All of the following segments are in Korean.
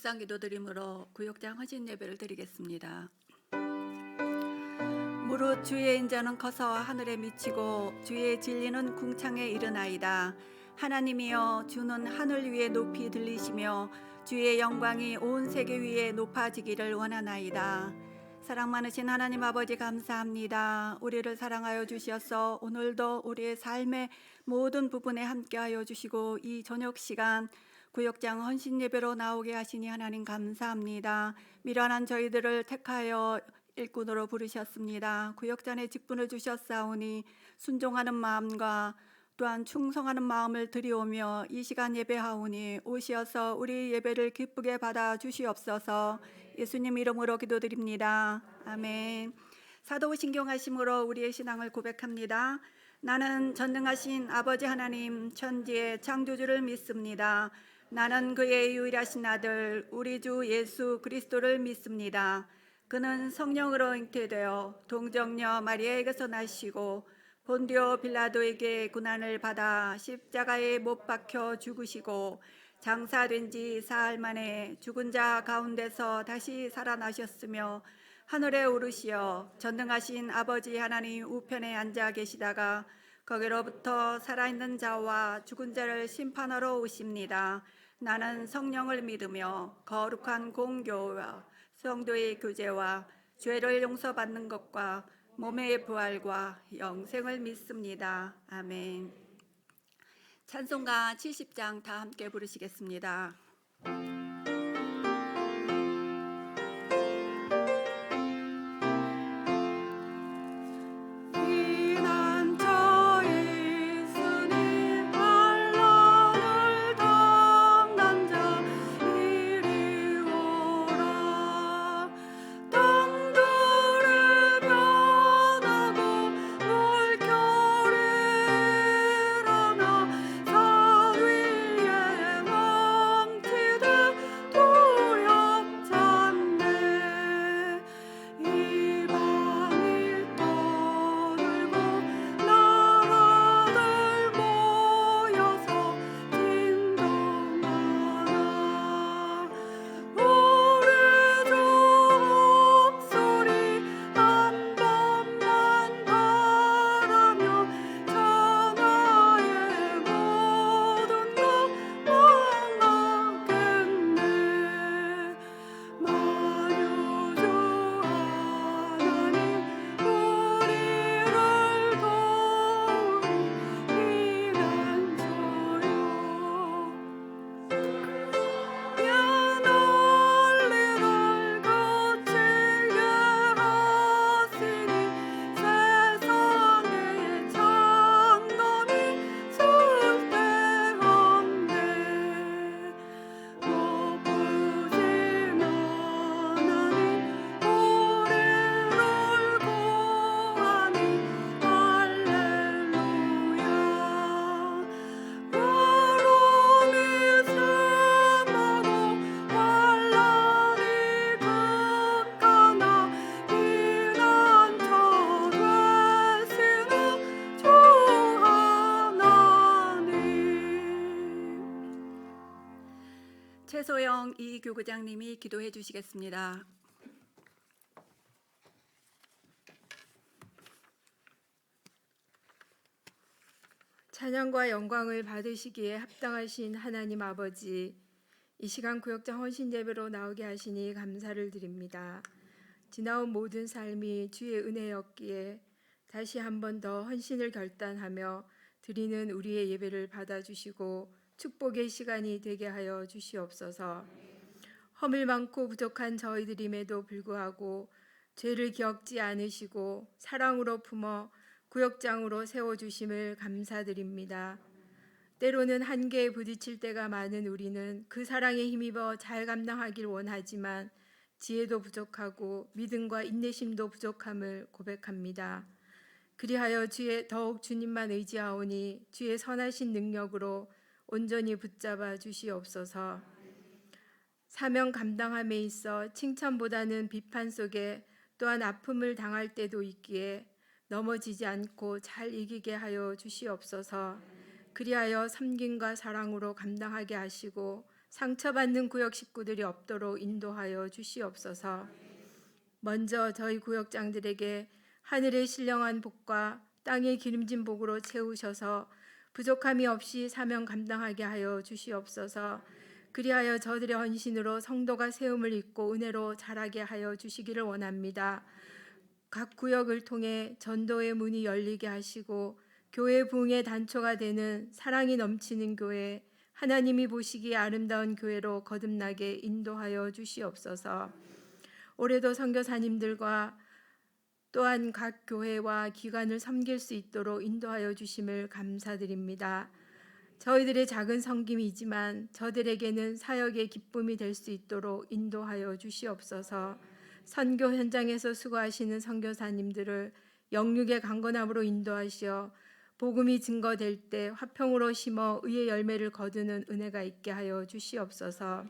묵상 기도드림으로 구역장 헌신 예배를 드리겠습니다. 무릇 주의 인자는 커서 하늘에 미치고 주의 진리는 궁창에 이르나이다. 하나님이여, 주는 하늘 위에 높이 들리시며 주의 영광이 온 세계 위에 높아지기를 원하나이다. 사랑 많으신 하나님 아버지, 감사합니다. 우리를 사랑하여 주시어서 오늘도 우리의 삶의 모든 부분에 함께하여 주시고 이 저녁 시간 구역장 헌신 예배로 나오게 하시니 하나님 감사합니다. 미련한 저희들을 택하여 일꾼으로 부르셨습니다. 구역장에 직분을 주셨사오니 순종하는 마음과 또한 충성하는 마음을 드리오며 이 시간 예배하오니 오시어서 우리 예배를 기쁘게 받아 주시옵소서. 예수님 이름으로 기도드립니다. 아멘. 사도신경하심으로 우리의 신앙을 고백합니다. 나는 전능하신 아버지 하나님 천지의 창조주를 믿습니다. 나는 그의 유일하신 아들 우리 주 예수 그리스도를 믿습니다. 그는 성령으로 잉태되어 동정녀 마리아에게서 나시고 본디오 빌라도에게 고난을 받아 십자가에 못 박혀 죽으시고 장사된 지 사흘 만에 죽은 자 가운데서 다시 살아나셨으며 하늘에 오르시어 전능하신 아버지 하나님 우편에 앉아 계시다가 거기로부터 살아있는 자와 죽은 자를 심판하러 오십니다. 나는 성령을 믿으며 거룩한 공교와 성도의 교제와 죄를 용서받는 것과 몸의 부활과 영생을 믿습니다. 아멘. 찬송가 70장 다 함께 부르시겠습니다. 최소영 이교구장님이 기도해 주시겠습니다. 찬양과 영광을 받으시기에 합당하신 하나님 아버지, 이 시간 구역장 헌신 예배로 나오게 하시니 감사를 드립니다. 지나온 모든 삶이 주의 은혜였기에 다시 한 번 더 헌신을 결단하며 드리는 우리의 예배를 받아주시고 축복의 시간이 되게 하여 주시옵소서. 허물 많고 부족한 저희들임에도 불구하고 죄를 기억지 않으시고 사랑으로 품어 구역장으로 세워주심을 감사드립니다. 때로는 한계에 부딪힐 때가 많은 우리는 그 사랑에 힘입어 잘 감당하길 원하지만 지혜도 부족하고 믿음과 인내심도 부족함을 고백합니다. 그리하여 더욱 주님만 의지하오니 주의 선하신 능력으로 온전히 붙잡아 주시옵소서. 사명 감당함에 있어 칭찬보다는 비판 속에 또한 아픔을 당할 때도 있기에 넘어지지 않고 잘 이기게 하여 주시옵소서. 그리하여 섬김과 사랑으로 감당하게 하시고 상처받는 구역 식구들이 없도록 인도하여 주시옵소서. 먼저 저희 구역장들에게 하늘의 신령한 복과 땅의 기름진 복으로 채우셔서 부족함이 없이 사명 감당하게 하여 주시옵소서. 그리하여 저들의 헌신으로 성도가 세움을 입고 은혜로 자라게 하여 주시기를 원합니다. 각 구역을 통해 전도의 문이 열리게 하시고 교회 부흥의 단초가 되는 사랑이 넘치는 교회, 하나님이 보시기에 아름다운 교회로 거듭나게 인도하여 주시옵소서. 올해도 선교사님들과 또한 각 교회와 기관을 섬길 수 있도록 인도하여 주심을 감사드립니다. 저희들의 작은 섬김이지만 저들에게는 사역의 기쁨이 될 수 있도록 인도하여 주시옵소서. 선교 현장에서 수고하시는 선교사님들을 영육의 강건함으로 인도하시어 복음이 증거될 때 화평으로 심어 의의 열매를 거두는 은혜가 있게 하여 주시옵소서.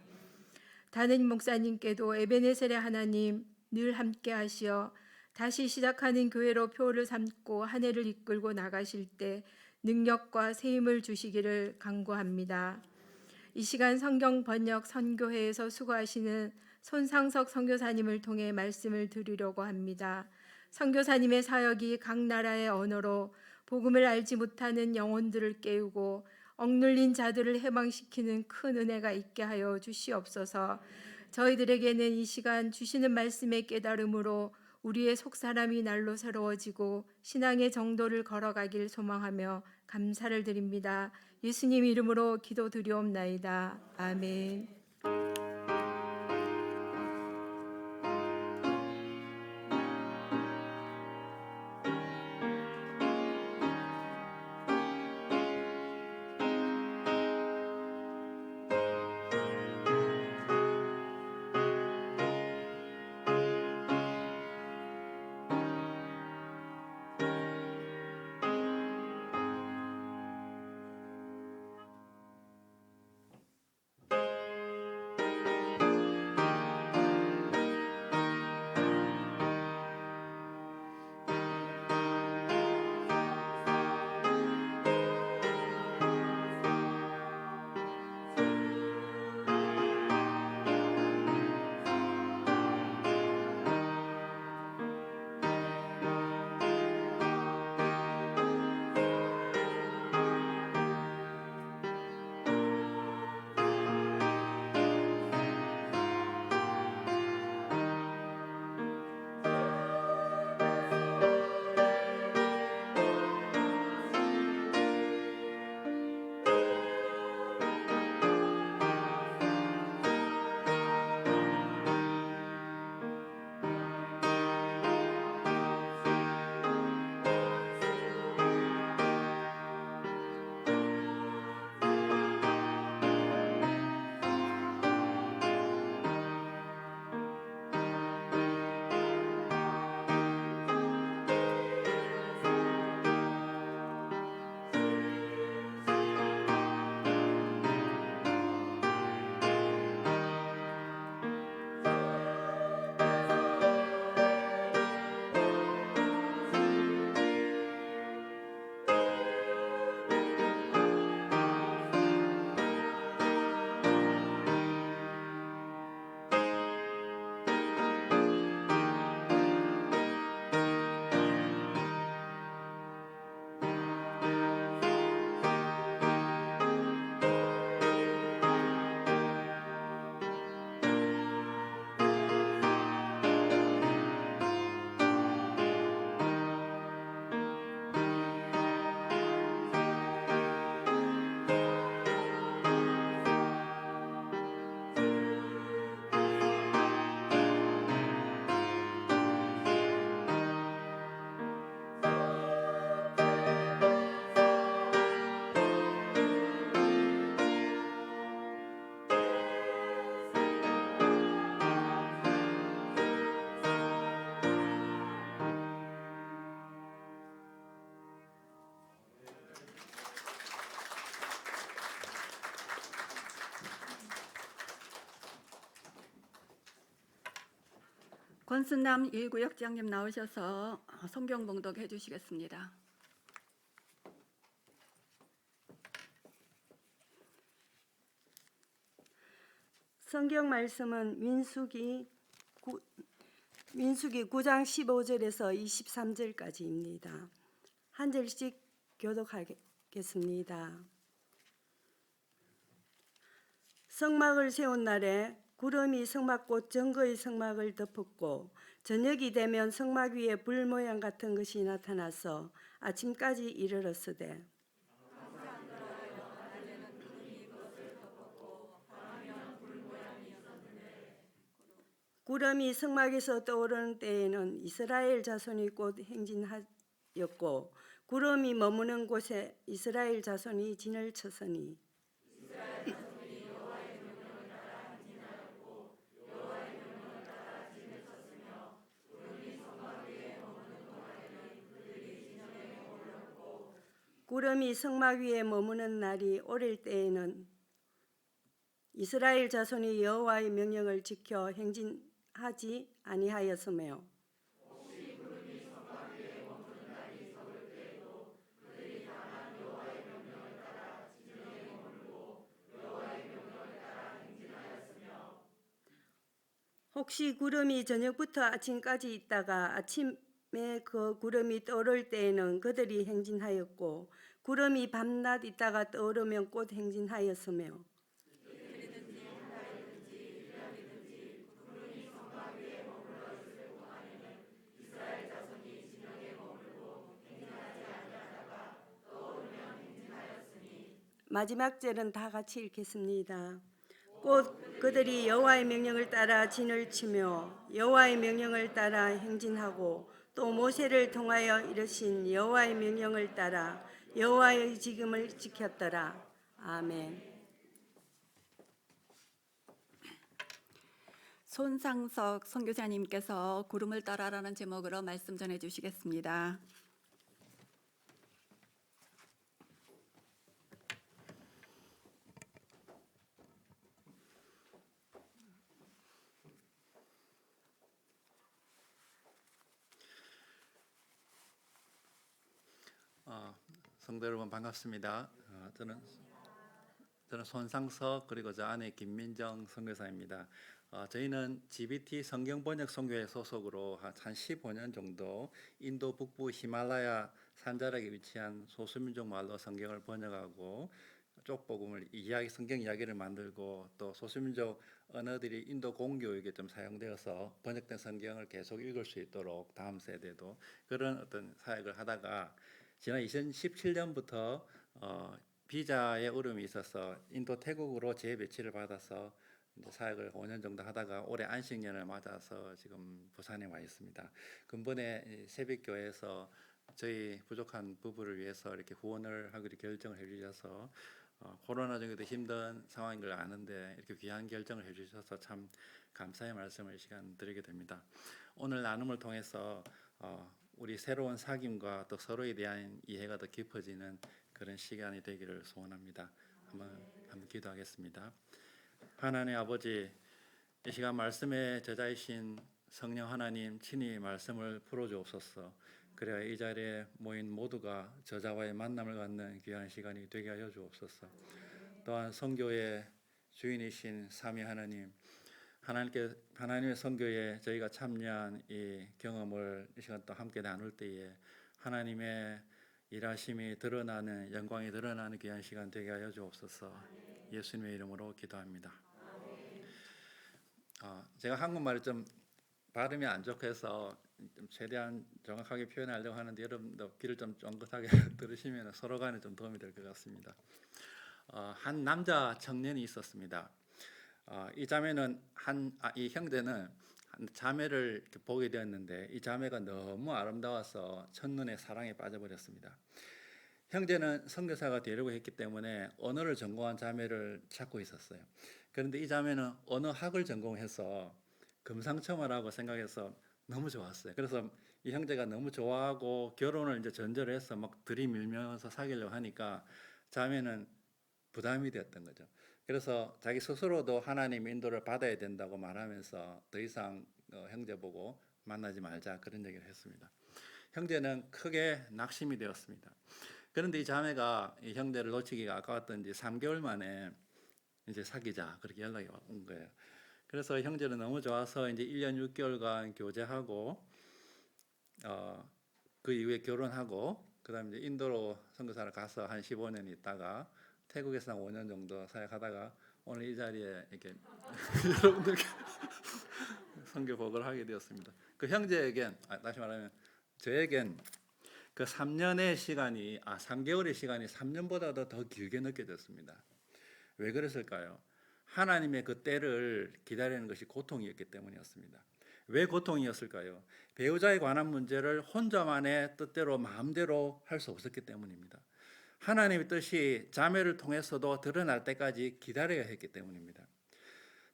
다른 목사님께도 에베네셀의 하나님 늘 함께 하시어 다시 시작하는 교회로 표를 삼고 한 해를 이끌고 나가실 때 능력과 새 힘을 주시기를 간구합니다. 이 시간 성경 번역 선교회에서 수고하시는 손상석 선교사님을 통해 말씀을 드리려고 합니다. 선교사님의 사역이 각 나라의 언어로 복음을 알지 못하는 영혼들을 깨우고 억눌린 자들을 해방시키는 큰 은혜가 있게 하여 주시옵소서. 저희들에게는 이 시간 주시는 말씀의 깨달음으로 우리의 속사람이 날로 새로워지고 신앙의 정도를 걸어가길 소망하며 감사를 드립니다. 예수님 이름으로 기도드리옵나이다. 아멘. 권순남 1구역장님 나오셔서 성경 봉독해 주시겠습니다. 성경 말씀은 민수기 9장 15절에서 23절까지입니다. 한 절씩 교독하겠습니다. 성막을 세운 날에 구름이 성막꽃 정거의 성막을 덮었고 저녁이 되면 성막 위에 불 모양 같은 것이 나타나서 아침까지 이르렀으되 구름이 성막에서 떠오르는 때에는 이스라엘 자손이 곧 행진하였고 구름이 머무는 곳에 이스라엘 자손이 진을 쳤으니 구름이 성막 위에 머무는 날이 오를 때에는 이스라엘 자손이 여호와의 명령을 지켜 행진하지 아니하였으며 혹시 구름이 저녁부터 아침까지 있다가 아침에 그 구름이 떠오를 때에는 그들이 행진하였고 구름이 밤낮 있다가 떠오르면 곧 행진하였으며 마지막 절은 다 같이 읽겠습니다. 곧 그들이 여호와의 명령을 따라 진을 치며 여호와의 명령을 따라 행진하고 또 모세를 통하여 이르신 여호와의 명령을 따라 여호와의 지금을 지켰더라. 아멘. 손상석 선교사님께서 구름을 따라라는 제목으로 말씀 전해 주시겠습니다. 성도 여러분 반갑습니다. 저는 손상석 그리고 저 아내 김민정 선교사입니다. 저희는 GBT 성경번역 선교회 소속으로 한 15년 정도 인도 북부 히말라야 산자락에 위치한 소수민족 말로 성경을 번역하고 쪽복음을 성경 이야기를 만들고 또 소수민족 언어들이 인도 공교육에 좀 사용되어서 번역된 성경을 계속 읽을 수 있도록 다음 세대도 그런 어떤 사역을 하다가 지난 2017년부터 비자의 어려움이 있어서 인도 태국으로 재배치를 받아서 이제 사역을 5년 정도 하다가 올해 안식년을 맞아서 지금 부산에 와 있습니다. 근본에 새벽교회에서 저희 부족한 부부를 위해서 이렇게 후원을 하기로 결정을 해주셔서 코로나 중에도 힘든 상황인 걸 아는데 이렇게 귀한 결정을 해주셔서 참 감사의 말씀을 이 시간 드리게 됩니다. 오늘 나눔을 통해서 우리 새로운 사귐과 또 서로에 대한 이해가 더 깊어지는 그런 시간이 되기를 소원합니다. 한번 기도하겠습니다. 하나님 아버지, 이 시간 말씀의 저자이신 성령 하나님 친히 말씀을 풀어주옵소서. 그래야 이 자리에 모인 모두가 저자와의 만남을 갖는 귀한 시간이 되게 하여 주옵소서. 또한 선교의 주인이신 삼위 하나님, 하나님의 선교에 저희가 참여한 이 경험을 이 시간 또 함께 나눌 때에 하나님의 일하심이 드러나는 영광이 드러나는 귀한 시간 되게 하여 주옵소서. 예수님의 이름으로 기도합니다. 제가 한국말을 좀 발음이 안 좋게서 좀 최대한 정확하게 표현하려고 하는데 여러분도 귀를 좀 쫑긋하게 들으시면 서로 간에 좀 도움이 될 것 같습니다. 한 남자 청년이 있었습니다. 이 자매는 이 형제는 한 자매를 이렇게 보게 되었는데 이 자매가 너무 아름다워서 첫눈에 사랑에 빠져버렸습니다. 형제는 선교사가 되려고 했기 때문에 언어를 전공한 자매를 찾고 있었어요. 그런데 이 자매는 언어학을 전공해서 금상첨화라고 생각해서 너무 좋았어요. 그래서 이 형제가 너무 좋아하고 결혼을 이제 전제를 해서 막 들이밀면서 사귀려고 하니까 자매는 부담이 되었던 거죠. 그래서 자기 스스로도 하나님 인도를 받아야 된다고 말하면서 더 이상 형제 보고 만나지 말자 그런 얘기를 했습니다. 형제는 크게 낙심이 되었습니다. 그런데 이 자매가 이 형제를 놓치기가 아까웠던지 3개월 만에 이제 사귀자 그렇게 연락이 온 거예요. 그래서 형제는 너무 좋아서 이제 1년 6개월간 교제하고 그 이후에 결혼하고 그다음에 이제 인도로 선교사를 가서 한 15년 있다가 태국에서 한 5년 정도 사역하다가 오늘 이 자리에 이렇게 여러분들께 선교 복을 하게 되었습니다. 그 형제에겐 다시 말하면 저에겐 그 3년의 시간이 3개월의 시간이 3년보다도 더 길게 느껴졌습니다. 왜 그랬을까요? 하나님의 그 때를 기다리는 것이 고통이었기 때문이었습니다. 왜 고통이었을까요? 배우자에 관한 문제를 혼자만의 뜻대로 마음대로 할 수 없었기 때문입니다. 하나님의 뜻이 자매를 통해서도 드러날 때까지 기다려야 했기 때문입니다.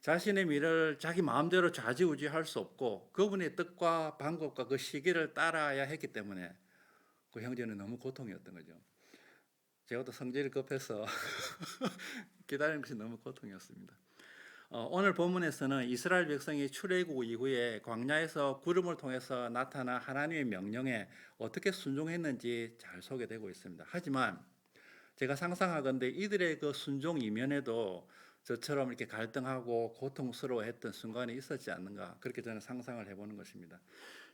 자신의 미래를 자기 마음대로 좌지우지할 수 없고 그분의 뜻과 방법과 그 시기를 따라야 했기 때문에 그 형제는 너무 고통이었던 거죠. 제가 또 성질이 급해서 기다리는 것이 너무 고통이었습니다. 오늘 본문에서는 이스라엘 백성이 출애굽 이후에 광야에서 구름을 통해서 나타난 하나님의 명령에 어떻게 순종했는지 잘 소개되고 있습니다. 하지만 제가 상상하건대 이들의 그 순종 이면에도 저처럼 이렇게 갈등하고 고통스러워했던 순간이 있었지 않는가 그렇게 저는 상상을 해보는 것입니다.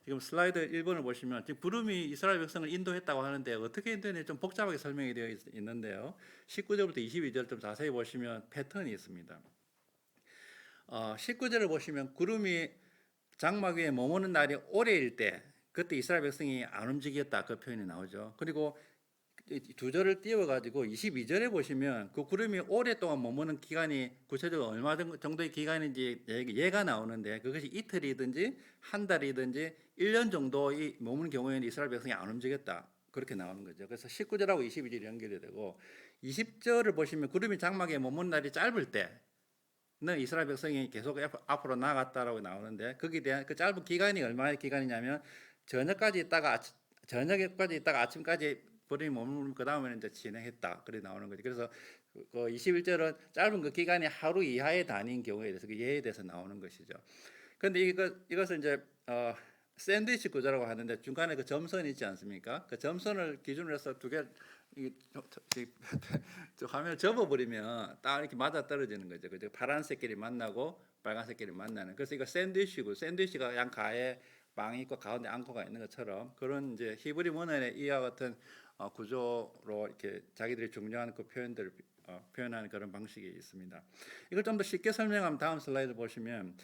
지금 슬라이드 1번을 보시면 지금 구름이 이스라엘 백성을 인도했다고 하는데 어떻게 인도했는지 좀 복잡하게 설명이 되어 있는데요. 19절부터 22절 좀 자세히 보시면 패턴이 있습니다. 19절을 보시면 구름이 장막 위에 머무는 날이 오래일 때 그때 이스라엘 백성이 안 움직였다 그 표현이 나오죠. 그리고 두 절을 띄워가지고 22절에 보시면 그 구름이 오랫동안 머무는 기간이 구체적으로 얼마 정도의 기간인지 예가 나오는데 그것이 이틀이든지 한 달이든지 1년 정도 머무는 경우에는 이스라엘 백성이 안 움직였다 그렇게 나오는 거죠. 그래서 19절하고 22절이 연결이 되고 20절을 보시면 구름이 장막에 머무는 날이 짧을 때는 이스라엘 백성이 계속 앞으로 나갔다라고 나오는데 거기에 대한 그 짧은 기간이 얼마의 기간이냐면 저녁까지 있다가 아침까지 구름이 머무르면 그 다음에는 이제 진행했다 그렇게 나오는 거죠. 그래서 그 21절은 짧은 그 기간이 하루 이하의 단위인 경우에 대해서 그 예에 대해서 나오는 것이죠. 그런데 이것을 이제 샌드위치 구조라고 하는데 중간에 그 점선이 있지 않습니까? 그 점선을 기준으로 해서 두 개 화면을 접어버리면 딱 이렇게 맞아 떨어지는 거죠. 그죠? 파란색끼리 만나고 빨간색끼리 만나는. 그래서 이거 샌드위치고 샌드위치가 양가에 빵이 있고 가운데 앙코가 있는 것처럼 그런 이제 히브리 문헌의 이와 같은 구조로 이렇게 자기들이 중요한 그 표현들을 표현하는 그런 방식이 있습니다. 이걸 좀 더 쉽게 설명하면 다음 슬라이드 보시면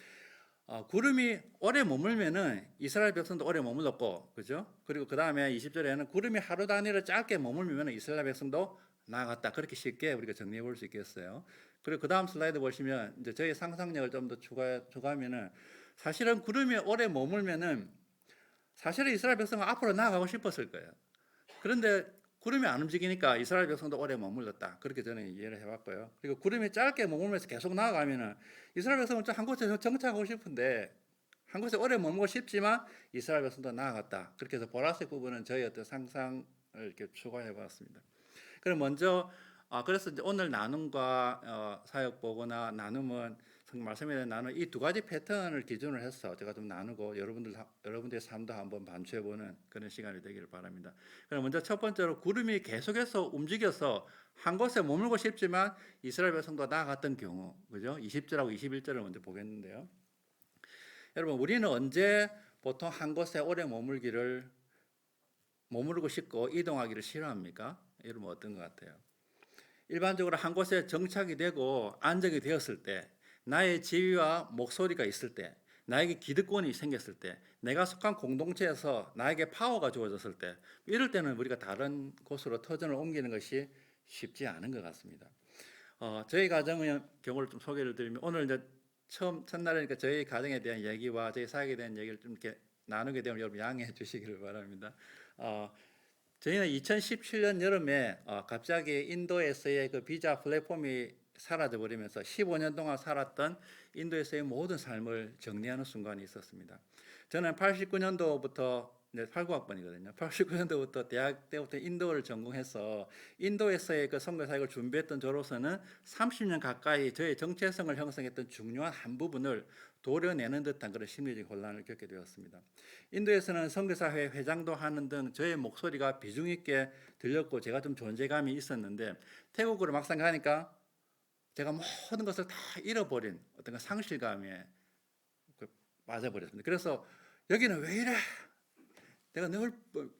구름이 오래 머물면은 이스라엘 백성도 오래 머물렀고, 그죠? 그리고 그 다음에 20절에는 구름이 하루 단위로 짧게 머물면 이스라엘 백성도 나아갔다. 그렇게 쉽게 우리가 정리해 볼 수 있겠어요. 그리고 그 다음 슬라이드 보시면 이제 저희 상상력을 좀 더 추가하면은 사실은 구름이 오래 머물면은 사실은 이스라엘 백성은 앞으로 나아가고 싶었을 거예요. 그런데 구름이 안 움직이니까 이스라엘 백성도 오래 머물렀다. 그렇게 저는 이해를 해봤고요. 그리고 구름이 짧게 머물면서 계속 나아가면은 이스라엘 백성은 한 곳에 정착하고 싶은데 한 곳에 오래 머물고 싶지만 이스라엘 백성도 나아갔다. 그렇게 해서 보라색 부분은 저희 어떤 상상을 이렇게 추가해봤습니다. 그럼 먼저 그래서 이제 오늘 나눔과 사역 보거나 나눔은 말씀에 대한 나눔 이 두 가지 패턴을 기준으로 해서 제가 좀 나누고 여러분들의 삶도 한번 반추해보는 그런 시간이 되기를 바랍니다. 그럼 먼저 첫 번째로 구름이 계속해서 움직여서 한 곳에 머물고 싶지만 이스라엘 백성도 나아갔던 경우, 그죠? 20절하고 21절을 먼저 보겠는데요. 여러분 우리는 언제 보통 한 곳에 오래 머무르고 싶고 이동하기를 싫어합니까? 여러분 어떤 것 같아요? 일반적으로 한 곳에 정착이 되고 안정이 되었을 때 나의 지위와 목소리가 있을 때 나에게 기득권이 생겼을 때 내가 속한 공동체에서 나에게 파워가 주어졌을 때 이럴 때는 우리가 다른 곳으로 터전을 옮기는 것이 쉽지 않은 것 같습니다. 저희 가정의 경우를 좀 소개를 드리면 오늘 이제 첫날이니까 저희 가정에 대한 얘기와 저희 사역에 대한 얘기를 좀 이렇게 나누게 되면 여러분 양해해 주시기를 바랍니다. 저희는 2017년 여름에 갑자기 인도에서의 그 비자 플랫폼이 사라져 버리면서 15년 동안 살았던 인도에서의 모든 삶을 정리하는 순간이 있었습니다. 저는 89년도부터 89학번이거든요. 89년도부터 대학 때부터 인도를 전공해서 인도에서의 그 선교 사역을 준비했던 저로서는 30년 가까이 저의 정체성을 형성했던 중요한 한 부분을 도려내는 듯한 그런 심리적 혼란을 겪게 되었습니다. 인도에서는 선교사회 회장도 하는 등 저의 목소리가 비중 있게 들렸고 제가 좀 존재감이 있었는데 태국으로 막상 가니까 제가 모든 것을 다 잃어버린 어떤 그 상실감에 빠져버렸습니다. 그래서 여기는 왜 이래? 내가 늘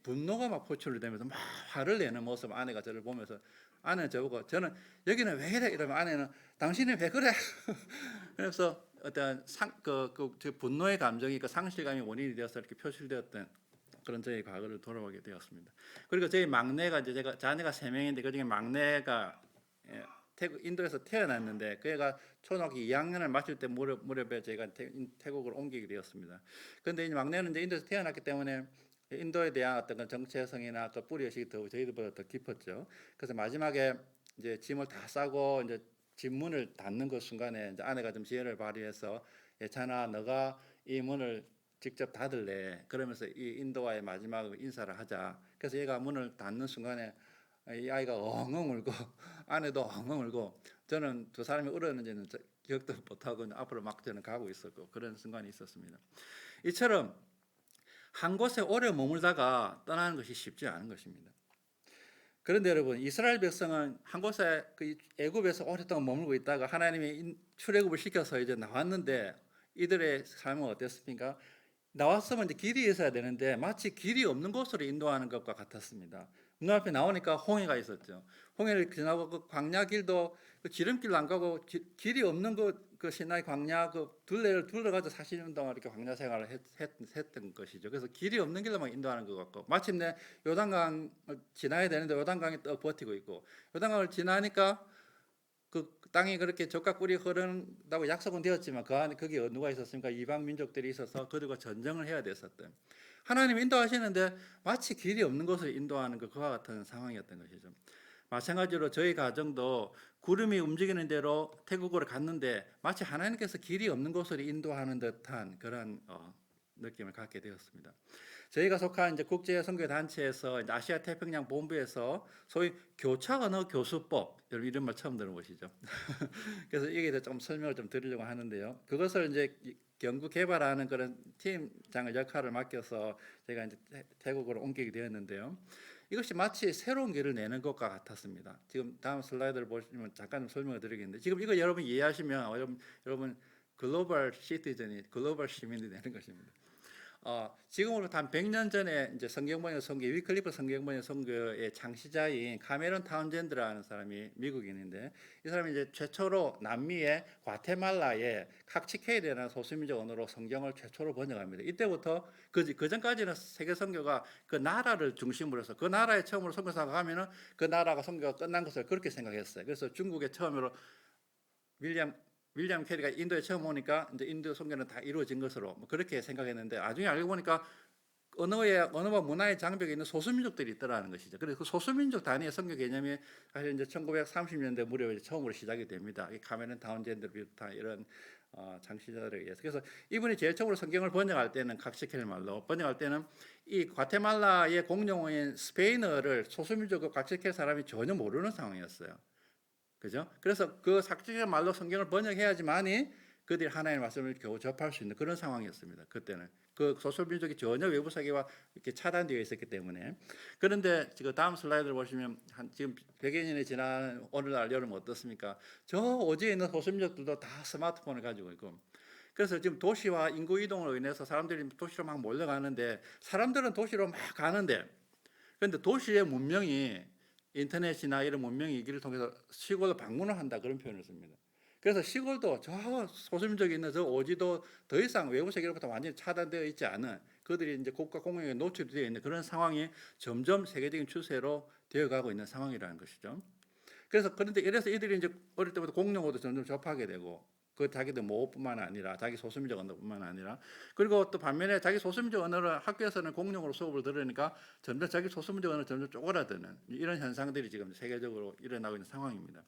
분노가 막 포출이 되면서 막 화를 내는 모습, 아내가 저를 보면서, 아내는 저보고, 저는 여기는 왜 이래? 이러면 아내는 당신이 왜 그래? 그래서 어떤 저 분노의 감정이 그 상실감이 원인이 되어서 이렇게 표출되었던 그런 저희 과거를 돌아보게 되었습니다. 그리고 저희 막내가 이제 제가 자녀가 3명인데 그중에 막내가 인도에서 태어났는데 그 애가 초등학교 2학년을 마칠 때 무렵에 저희가 태국으로 옮기게 되었습니다. 그런데 이 막내는 이제 인도에서 태어났기 때문에 인도에 대한 어떤 그 정체성이나 그 뿌리의식이 더 저희들보다 더 깊었죠. 그래서 마지막에 이제 짐을 다 싸고 이제 집 문을 닫는 그 순간에 이제 아내가 좀 지혜를 발휘해서 예찬아, 너가 이 문을 직접 닫을래? 그러면서 이 인도와의 마지막 인사를 하자. 그래서 얘가 문을 닫는 순간에 이 아이가 엉엉 울고 아내도 엉엉 울고, 저는 두 사람이 울었는지는 기억도 못하고 앞으로 막 저는 가고 있었고 그런 순간이 있었습니다. 이처럼 한 곳에 오래 머물다가 떠나는 것이 쉽지 않은 것입니다. 그런데 여러분, 이스라엘 백성은 한 곳에 그 애굽에서 오랫동안 머물고 있다가 하나님이 출애굽을 시켜서 이제 나왔는데 이들의 삶은 어땠습니까? 나왔으면 이제 길이 있어야 되는데 마치 길이 없는 곳으로 인도하는 것과 같았습니다. 눈앞에 나오니까 홍해가 있었죠. 홍해를 지나고 그 광야 길도 그 지름길로 안 가고 길이 없는 그 시나이 광야 그 둘레를 둘러가지고 40년 동안 이렇게 광야 생활을 했던 것이죠. 그래서 길이 없는 길로만 인도하는 것 같고, 마침내 요단강을 지나야 되는데 요단강이 또 버티고 있고, 요단강을 지나니까 그 땅이 그렇게 적과 꿀이 흐른다고 약속은 되었지만 그 안에 거기에 누가 있었습니까? 이방 민족들이 있어서 그들과 전쟁을 해야 됐었던, 하나님 인도하시는데 마치 길이 없는 곳을 인도하는 그와 같은 상황이었던 것이죠. 마찬가지로 저희 가정도 구름이 움직이는 대로 태국으로 갔는데 마치 하나님께서 길이 없는 곳으로 인도하는 듯한 그런 느낌을 갖게 되었습니다. 저희가 속한 이제 국제 선교 단체에서 아시아 태평양 본부에서 소위 교차 언어 교수법, 여러분 이런 말 처음 들어보시죠? 그래서 여기에 대해서 좀 설명을 좀 드리려고 하는데요. 그것을 이제 연구 개발하는 그런 팀장의 역할을 맡겨서 제가 이제 태국으로 옮기게 되었는데요. 이것이 마치 새로운 길을 내는 것과 같았습니다. 지금 다음 슬라이드를 보시면 잠깐 좀 설명을 드리겠는데, 지금 이거 여러분 이해하시면 여러분 글로벌 시티즌이, 글로벌 시민이 되는 것입니다. 지금으로부터 한 100년 전에 이제 성경번역 선교, 위클리프 성경번역 선교의 창시자인 카메론 타운젠드라는 사람이 미국인인데, 이 사람이 이제 최초로 남미의 과테말라의 칵치케이라는 소수민족 언어로 성경을 최초로 번역합니다. 이때부터 그 전까지는 세계 선교가 그 나라를 중심으로 해서 그 나라에 처음으로 선교사가 가면은 그 나라가 선교가 끝난 것을 그렇게 생각했어요. 그래서 중국에 처음으로 윌리엄 캐리가 인도에 처음 오니까 이제 인도 선교는 다 이루어진 것으로 그렇게 생각했는데, 나중에 알고 보니까 언어와 문화의 장벽에 있는 소수민족들이 있더라는 것이죠. 그래서 그 소수민족 단위의 선교 개념이 사실 이제 1930년대 무렵에 처음으로 시작이 됩니다. 이 카메론 타운젠드를 비롯한 이런 창시자들에 의해서. 그래서 이분이 제일 처음으로 성경을 번역할 때는 칵시켈 말로 번역할 때는 이 과테말라의 공용어인 스페인어를 소수민족 칵시켈 사람이 전혀 모르는 상황이었어요. 그죠? 그래서 그 삭제된 말로 성경을 번역해야지만이 그들이 하나님의 말씀을 겨우 접할 수 있는 그런 상황이었습니다. 그때는 그 소수민족이 전혀 외부 세계와 이렇게 차단되어 있었기 때문에. 그런데 지금 다음 슬라이드를 보시면 지금 100여 년이 지난 오늘날 여러분 어떻습니까? 저 오지에 있는 소수민족들도 다 스마트폰을 가지고 있고, 그래서 지금 도시와 인구 이동으로 인해서 사람들이 도시로 막 몰려가는데, 사람들은 도시로 막 가는데, 그런데 도시의 문명이 인터넷이나 이런 문명이 이 길을 통해서 시골을 방문을 한다, 그런 표현을 씁니다. 그래서 시골도 저 소수민족이 있는 저 오지도 더 이상 외부 세계로부터 완전히 차단되어 있지 않은, 그들이 이제 국가 공용에 노출되어 있는 그런 상황이 점점 세계적인 추세로 되어가고 있는 상황이라는 것이죠. 그런데 이래서 이들이 이제 어릴 때부터 공용어도 점점 접하게 되고, 그 자기들 모어뿐만 아니라 자기 소수민족 언어뿐만 아니라, 그리고 또 반면에 자기 소수민족 언어를 학교에서는 공용어로 수업을 들으니까 점점 자기 소수민족 언어를 점점 쪼그라드는 이런 현상들이 지금 세계적으로 일어나고 있는 상황입니다.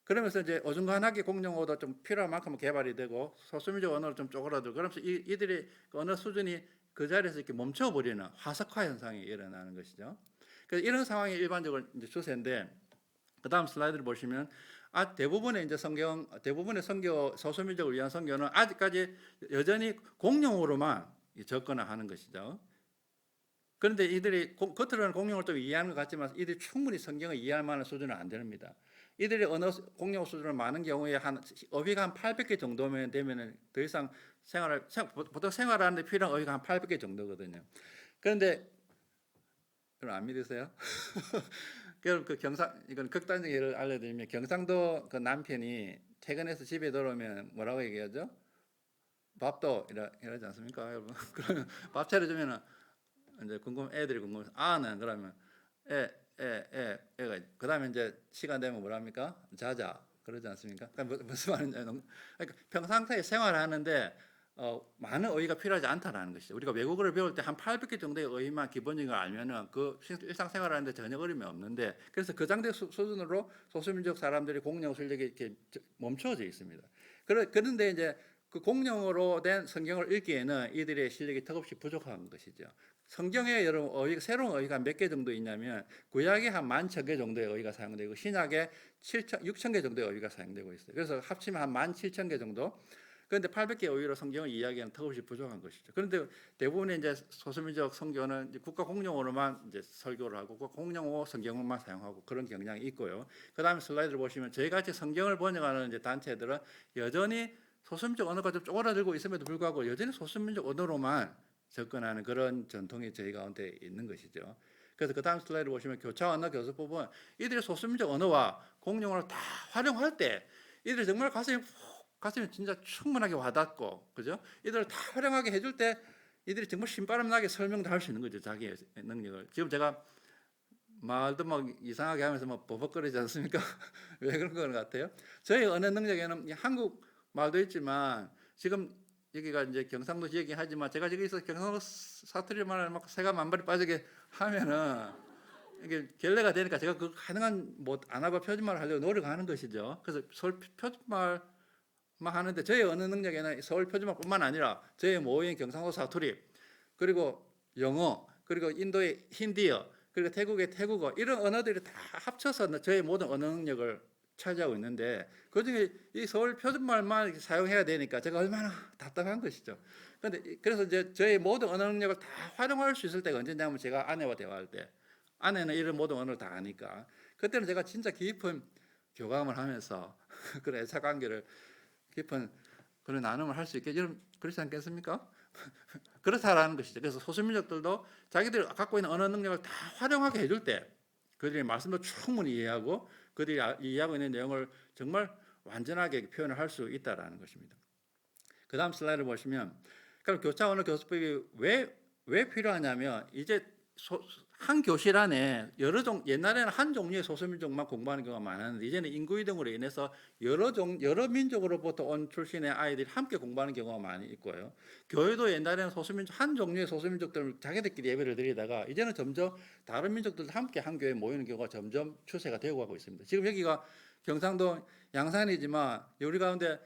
그러면서 이제 어중간하게 공용어도 좀 필요한 만큼 개발이 되고 소수민족 언어를 좀 쪼그라들고, 그러면서 이들이 그 언어 수준이 그 자리에서 이렇게 멈춰버리는 화석화 현상이 일어나는 것이죠. 그래서 이런 상황이 일반적으로 이제 추세인데, 그 다음 슬라이드를 보시면 대부분의 선교, 소수민족을 위한 선교는 아직까지 여전히 공용어로만 접근하는 것이죠. 그런데 이들이 겉으로는 공용어를 좀 이해하는 것 같지만 이들이 충분히 성경을 이해할 만한 수준은 안 됩니다. 이들이 언어 공용 수준을 많은 경우에 한 어휘가 한 800개 정도면 되면은 더 이상 보통 생활하는데 필요한 어휘가 한 800개 정도거든요. 그런데 그럼 안 믿으세요? 그럼 이건 극단적 예를 알려드리면 경상도 그 남편이 퇴근해서 집에 들어오면 뭐라고 얘기하죠? 밥도 이러지 않습니까, 여러분? 그러면 밥 차려주면은 이제 애들이 궁금해서 아는 그러면 애가 그다음에 이제 시간 되면 뭐랍니까? 자자 그러지 않습니까? 그러니까 무슨 말인지 그러니까 평상시에 생활하는데 많은 어휘가 필요하지 않다라는 것이죠. 우리가 외국어를 배울 때 한 800개 정도의 어휘만 기본적인 걸 알면은 그 일상생활하는데 전혀 어려움이 없는데 그래서 그 정도 수준으로 소수민족 사람들이 공용 실력이 이렇게 멈춰져 있습니다. 그런데 이제 그 공용어로 된 성경을 읽기에는 이들의 실력이 턱없이 부족한 것이죠. 성경에 여러분 새로운 어휘가 몇 개 정도 있냐면 구약에 한 11,000개 정도의 어휘가 사용되고 신약에 6,000개 정도의 어휘가 사용되고 있어요. 그래서 합치면 한 17,000개 정도. 그런데 800개 어휘로 성경을 이야기하기는 턱없이 부족한 것이죠. 그런데 대부분의 이제 소수민족 성교는 이제 국가 공용어로만 이제 설교를 하고 국가 공용어 성경만 사용하고 그런 경향이 있고요. 그다음에 슬라이드를 보시면 저희 같이 성경을 번역하는 이제 단체들은 여전히 소수민족 언어가 좀 쪼그라들고 있음에도 불구하고 여전히 소수민족 언어로만 접근하는 그런 전통이 저희 가운데 있는 것이죠. 그래서 그 다음 슬라이드 보시면 교차 언어 교수법은 이들의 소수민족 언어와 공용어를 다 활용할 때 이들이 정말 가슴이 진짜 충분하게 와닿고, 그죠? 이들을 다 활용하게 해줄 때 이들이 정말 신바람 나게 설명도 할 수 있는 거죠, 자기의 능력을. 지금 제가 말도 막 이상하게 하면서 막 버벅거리지 않습니까? 왜 그런 것 같아요? 저희 언어 능력에는 한국 말도 있지만 지금 여기가 이제 경상도 지역이 하지만 제가 저기서 경상도 사투리만 막 새가 만발이 빠지게 하면은 이게 결례가 되니까 제가 그 가능한 뭐 안하고 표준말을 하려고 노력하는 것이죠. 그래서 서울 표준말만 하는데 저희 언어 능력에는 서울 표준말뿐만 아니라 저희 모인 경상도 사투리 그리고 영어 그리고 인도의 힌디어 그리고 태국의 태국어 이런 언어들이 다 합쳐서 저희 모든 언어 능력을 차지하고 있는데 그중에 이 서울 표준말만 사용해야 되니까 제가 얼마나 답답한 것이죠. 그래서 이제 저희 모든 언어 능력을 다 활용할 수 있을 때가 언제냐면 제가 아내와 대화할 때 아내는 이런 모든 언어를 다 아니까 그때는 제가 진짜 깊은 교감을 하면서 그런 애착 관계를 깊은 그런 나눔을 할 수 있게 그렇지 않겠습니까? 그렇다라는 것이죠. 그래서 소수민족들도 자기들 갖고 있는 언어 능력을 다 활용하게 해줄 때 그들의 말씀도 충분히 이해하고 그들이 이해하고 있는 내용을 정말 완전하게 표현을 할 수 있다라는 것입니다. 그 다음 슬라이드를 보시면 그럼 교차 언어 교수법이 왜 필요하냐면 이제 한 교실 안에 옛날에는 한 종류의 소수민족만 공부하는 경우가 많았는데 이제는 인구 이동으로 인해서 여러 민족으로부터 온 출신의 아이들이 함께 공부하는 경우가 많이 있고요. 교회도 옛날에는 한 종류의 소수민족들을 자기들끼리 예배를 드리다가 이제는 점점 다른 민족들도 함께 한 교회에 모이는 경우가 점점 추세가 되고 가고 있습니다. 지금 여기가 경상도 양산이지만 우리 가운데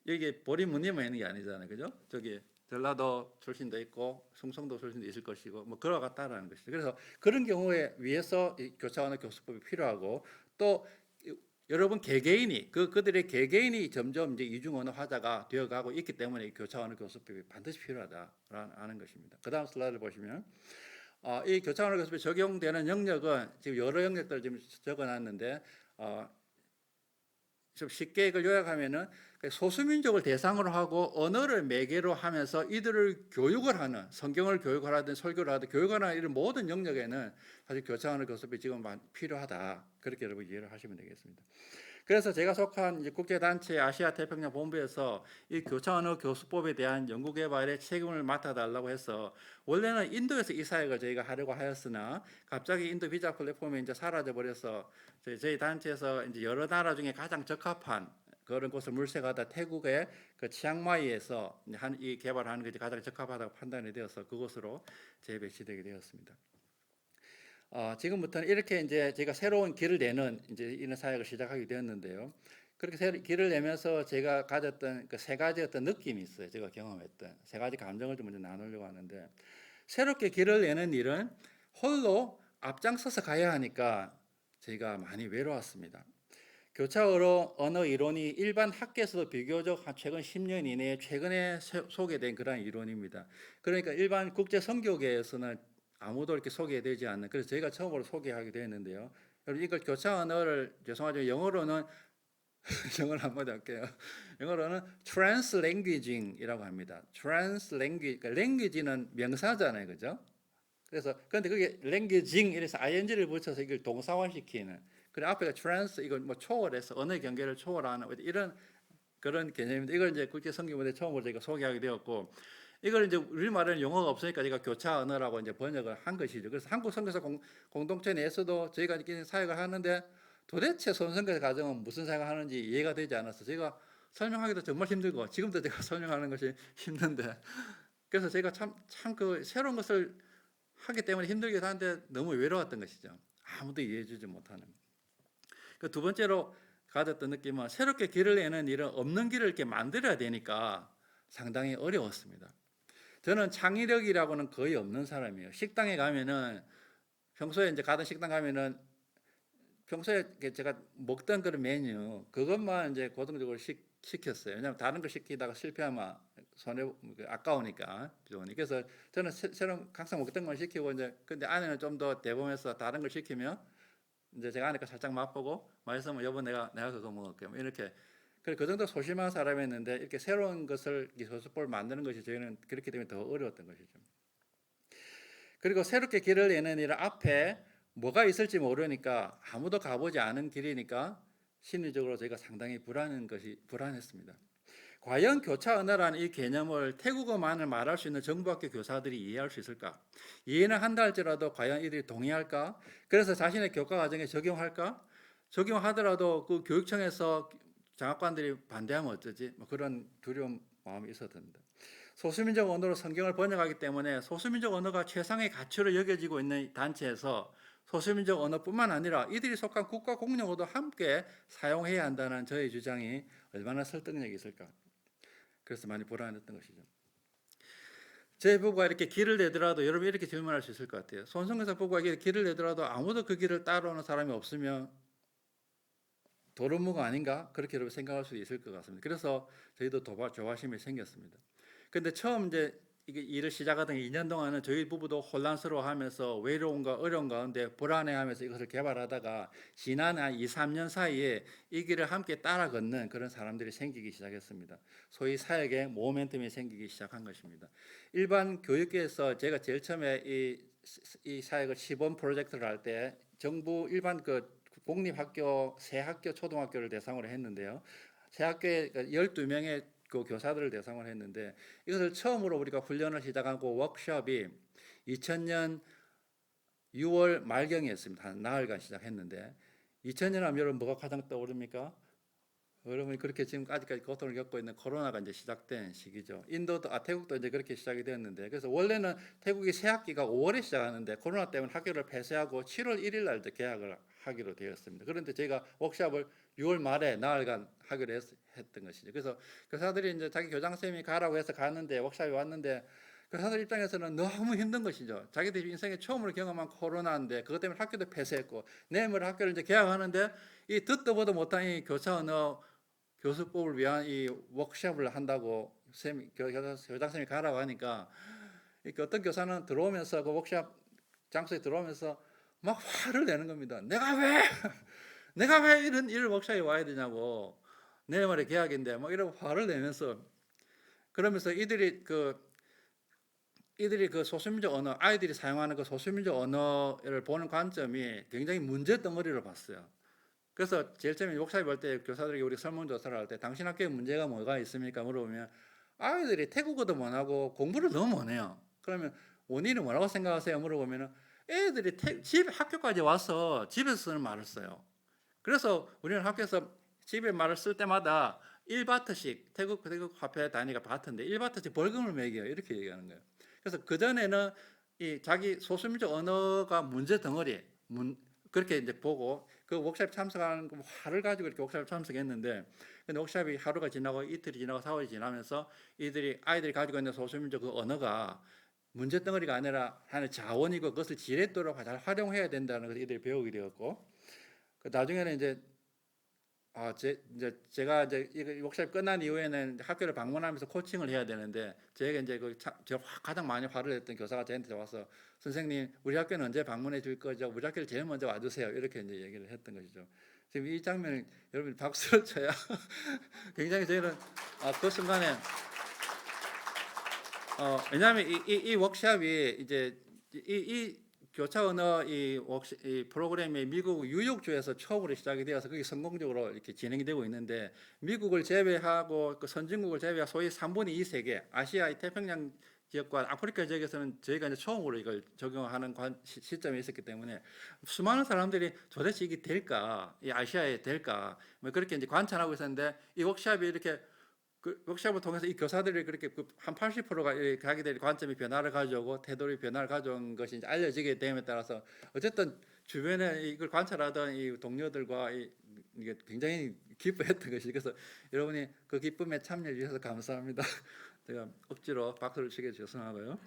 여기 보리문님만 있는 게 아니잖아요, 그죠? 저기 전라도 출신도 있고 충청도 출신도 있을 것이고 뭐 그와 같다라는 것이죠. 그래서 그런 경우에 위해서 이 교차 언어 교수법이 필요하고 또 여러분 개개인이 그들의 개개인이 점점 이제 이중 언어화자가 되어가고 있기 때문에 이 교차 언어 교수법이 반드시 필요하다라는 것입니다. 그다음 슬라이드 보시면 이 교차 언어 교수법이 적용되는 영역은 지금 여러 영역들을 지금 적어놨는데 좀 쉽게 이걸 요약하면은 소수민족을 대상으로 하고 언어를 매개로 하면서 이들을 교육을 하는 성경을 교육을 하든 설교를 하든 교육을 하는 이런 모든 영역에는 사실 교차 언어 교수법이 지금 필요하다. 그렇게 여러분 이해를 하시면 되겠습니다. 그래서 제가 속한 국제단체 아시아 태평양 본부에서 이 교차 언어 교수법에 대한 연구 개발에 책임을 맡아달라고 해서 원래는 인도에서 이 사역을 저희가 하려고 하였으나 갑자기 인도 비자 플랫폼이 이제 사라져 버려서 저희 단체에서 이제 여러 나라 중에 가장 적합한 그런 곳을 물색하다 태국의 그 치앙마이에서 이 개발하는 것이 가장 적합하다고 판단이 되어서 그곳으로 재배치되게 되었습니다. 지금부터는 이렇게 이제 제가 새로운 길을 내는 이제 이런 사역을 시작하게 되었는데요. 그렇게 길을 내면서 제가 가졌던 그 세 가지 어떤 느낌이 있어요. 제가 경험했던 세 가지 감정을 좀 먼저 나누려고 하는데 새롭게 길을 내는 일은 홀로 앞장서서 가야 하니까 저희가 많이 외로웠습니다. 교차 언어 이론이 일반 학계에서도 비교적 최근 10년 이내에 최근에 소개된 그런 이론입니다. 그러니까 일반 국제 선교계에서는 아무도 이렇게 소개되지 않는 그래서 저희가 처음으로 소개하게 되었는데요. 여러분 이걸 교차 언어를 죄송하지만 영어로는 영어를 한번 할게요. 영어로는 translanguaging이라고 합니다. translanguage, 그러니까 language는 명사잖아요, 그죠? 그래서 그런데 그게 languaging 이래서 ing를 붙여서 이걸 동사화시키는. 그리고 앞에가 trans 이걸 뭐 초월해서 언어의 경계를 초월하는 이런 그런 개념인데 이걸 이제 국제 성경문에 처음으로 저희가 소개하게 되었고 이걸 이제 우리말에는 용어가 없으니까 제가 교차 언어라고 이제 번역을 한 것이죠. 그래서 한국 선교사 공동체 내에서도 저희가 이렇게 사역을 하는데 도대체 선선교사 가정은 무슨 사역을 하는지 이해가 되지 않아서 제가 설명하기도 정말 힘들고 지금도 제가 설명하는 것이 힘든데 그래서 제가 참 그 새로운 것을 하기 때문에 힘들기도 한데 너무 외로웠던 것이죠. 아무도 이해해주지 못하는. 그 두 번째로 가졌던 느낌은 새롭게 길을 내는 일은 없는 길을 이렇게 만들어야 되니까 상당히 어려웠습니다. 저는 창의력이라고는 거의 없는 사람이에요. 식당에 가면은 평소에 이제 가던 식당 가면은 평소에 제가 먹던 그런 메뉴 그것만 이제 고등적으로 시켰어요. 왜냐하면 다른 거 시키다가 실패하면 손해 아까우니까. 그래서 저는 새로운 항상 먹던 걸 시키고 이제 근데 아내는 좀 더 대범해서 다른 걸 시키면 이제 제가 아내가 살짝 맛보고 맛있으면 여보 내가 그거 먹을게요. 이렇게 그 정도 소심한 사람이었는데 이렇게 새로운 것을 소수볼 만드는 것이 저희는 그렇기 때문에 더 어려웠던 것이죠. 그리고 새롭게 길을 내는 일은 앞에 뭐가 있을지 모르니까 아무도 가보지 않은 길이니까 심리적으로 저희가 상당히 불안했습니다. 과연 교차 언어라는 이 개념을 태국어만을 말할 수 있는 정부학교 교사들이 이해할 수 있을까? 이해는 한다 할지라도 과연 이들이 동의할까? 그래서 자신의 교과 과정에 적용할까? 적용하더라도 그 교육청에서 장학관들이 반대하면 어쩌지? 뭐 그런 두려운 마음이 있었답니다. 소수민족 언어로 성경을 번역하기 때문에 소수민족 언어가 최상의 가치로 여겨지고 있는 단체에서 소수민족 언어뿐만 아니라 이들이 속한 국가 공용어도 함께 사용해야 한다는 저의 주장이 얼마나 설득력이 있을까? 그래서 많이 불안했던 것이죠. 제 부부가 이렇게 길을 내더라도 여러분 이렇게 질문할 수 있을 것 같아요. 손성교사 부부가 길을 내더라도 아무도 그 길을 따라오는 사람이 없으면 도루묵 아닌가? 그렇게 여러분 생각할 수 있을 것 같습니다. 그래서 저희도 조바심이 생겼습니다. 근데 처음 이제 이게 일을 시작하던 2년 동안은 저희 부부도 혼란스러워하면서 외로움과 어려움 가운데 불안해하면서 이것을 개발하다가 지난 한 2, 3년 사이에 이 길을 함께 따라 걷는 그런 사람들이 생기기 시작했습니다. 소위 사역의 모멘텀이 생기기 시작한 것입니다. 일반 교육계에서 제가 제일 처음에 이 사역을 시범 프로젝트를 할 때 정부 일반 공립학교 세 학교 초등학교를 대상으로 했는데요. 세 학교에 12명의 그 교사들을 대상으로 했는데 이것을 처음으로 우리가 훈련을 시작하고 워크숍이 2000년 6월 말경이었습니다. 한 나흘간 시작했는데 2000년 하면 여러분 뭐가 가장 떠오릅니까? 여러분이 그렇게 지금 아직까지 고통을 겪고 있는 코로나가 이제 시작된 시기죠. 태국도 이제 그렇게 시작이 되었는데 그래서 원래는 태국이 새 학기가 5월에 시작하는데 코로나 때문에 학교를 폐쇄하고 7월 1일 날 개학을 하기로 되었습니다. 그런데 저희가 워크숍을 6월 말에 나흘간 하기로 했던 것이죠. 그래서 교사들이 이제 자기 교장 선생님이 가라고 해서 갔는데 워크숍이 왔는데 교사들 입장에서는 너무 힘든 것이죠. 자기들 인생에 처음으로 경험한 코로나인데 그것 때문에 학교도 폐쇄했고 내일 모레 학교를 이제 개학하는데 이 듣도 보도 못한 이 교차 언어 교수법을 위한 이 워크숍을 한다고 교장 선생님이 가라고 하니까 어떤 교사는 들어오면서 그 워크숍 장소에 들어오면서 막 화를 내는 겁니다. 내가 왜 이런 워크숍에 와야 되냐고 내일 모레 개학인데 막 이러고 화를 내면서 그러면서 이들이 그 소수민족 언어 아이들이 사용하는 그 소수민족 언어를 보는 관점이 굉장히 문제 덩어리로 봤어요. 그래서 제일 처음에 워크숍 볼 때 교사들에게 우리 설문조사를 할 때 당신 학교에 문제가 뭐가 있습니까? 물어보면 아이들이 태국어도 못하고 공부를 너무 못해요. 그러면 원인은 뭐라고 생각하세요? 물어보면 애들이 학교까지 와서 집에서 쓰는 말을 써요. 그래서 우리는 학교에서 집에 말을 쓸 때마다 1바트씩 태국 화폐 단위가 바트인데 1바트씩 벌금을 매겨요. 이렇게 얘기하는 거예요. 그래서 그전에는 이 자기 소수민족 언어가 문제 덩어리 그렇게 이제 보고 그 워크숍 참석하는 화를 가지고 이렇게 워크숍 참석했는데 근데 워크숍이 하루가 지나고 이틀이 지나고 4월이 지나면서 아이들이 가지고 있는 소수민족 그 언어가 문제덩어리가 아니라 하나의 자원이고 그것을 지렛대로 잘 활용해야 된다는 것을 이들이 배우게 되었고 나중에는 이제 제가 이거 워크숍 끝난 이후에는 학교를 방문하면서 코칭을 해야 되는데 제가 이제 제가 가장 많이 화를 냈던 교사가 저한테 와서 선생님 우리 학교는 언제 방문해 줄 거죠? 우리 학교를 제일 먼저 와주세요. 이렇게 이제 얘기를 했던 것이죠. 지금 이 장면을 여러분 박수를 쳐야 굉장히 저희는 그 순간에 왜냐하면 이 워크숍이 이제 이 교차 언어 이 프로그램이 미국 뉴욕주에서 처음으로 시작이 되어서 그게 성공적으로 이렇게 진행이 되고 있는데 미국을 제외하고 그 선진국을 제외하고 소위 3분의 2 세계 아시아 태평양 지역과 아프리카 지역에서는 저희가 이제 처음으로 이걸 적용하는 시점에 있었기 때문에 수많은 사람들이 도대체 이게 될까, 이 아시아에 될까, 뭐 그렇게 이제 관찰하고 있었는데 이 워크숍이 이렇게 그 워크숍을 통해서 이 교사들이 그렇게 한 80%가 자기들의 관점이 변화를 가져오고 태도의 변화를 가져온 것이 이제 알려지게 됨에 따라서 어쨌든 주변에 이걸 관찰하던 이 동료들과 이게 굉장히 기뻐했던 것이 그래서 여러분이 그 기쁨에 참여해 주셔서 감사합니다. 제가 억지로 박수를 치게 죄송하고요.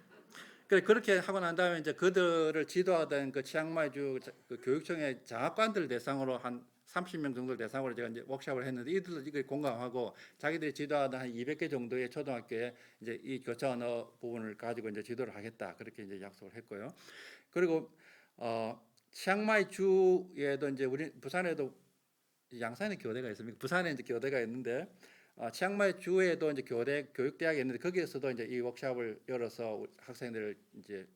그렇게 하고 난 다음에 이제 그들을 지도하던 그 치앙마이주 그 교육청의 장학관들 대상으로 한 30명 정도를 대상으로 제가 이제 워크숍을 했는데 이들도 이걸 공감하고 자기들이 지도하던 한 200개 정도의 초등학교에 이제 이 교차 언어 부분을 가지고 이제 지도를 하겠다 그렇게 이제 약속을 했고요. 그리고 치앙마이주에도 이제 우리 부산에도 양산에 교대가 있습니다. 부산에 이제 교대가 있는데 치앙마이주에도 이제 교육대학이 있는데 거기에서도 이제 이 워크숍을 열어서 학생들을 이제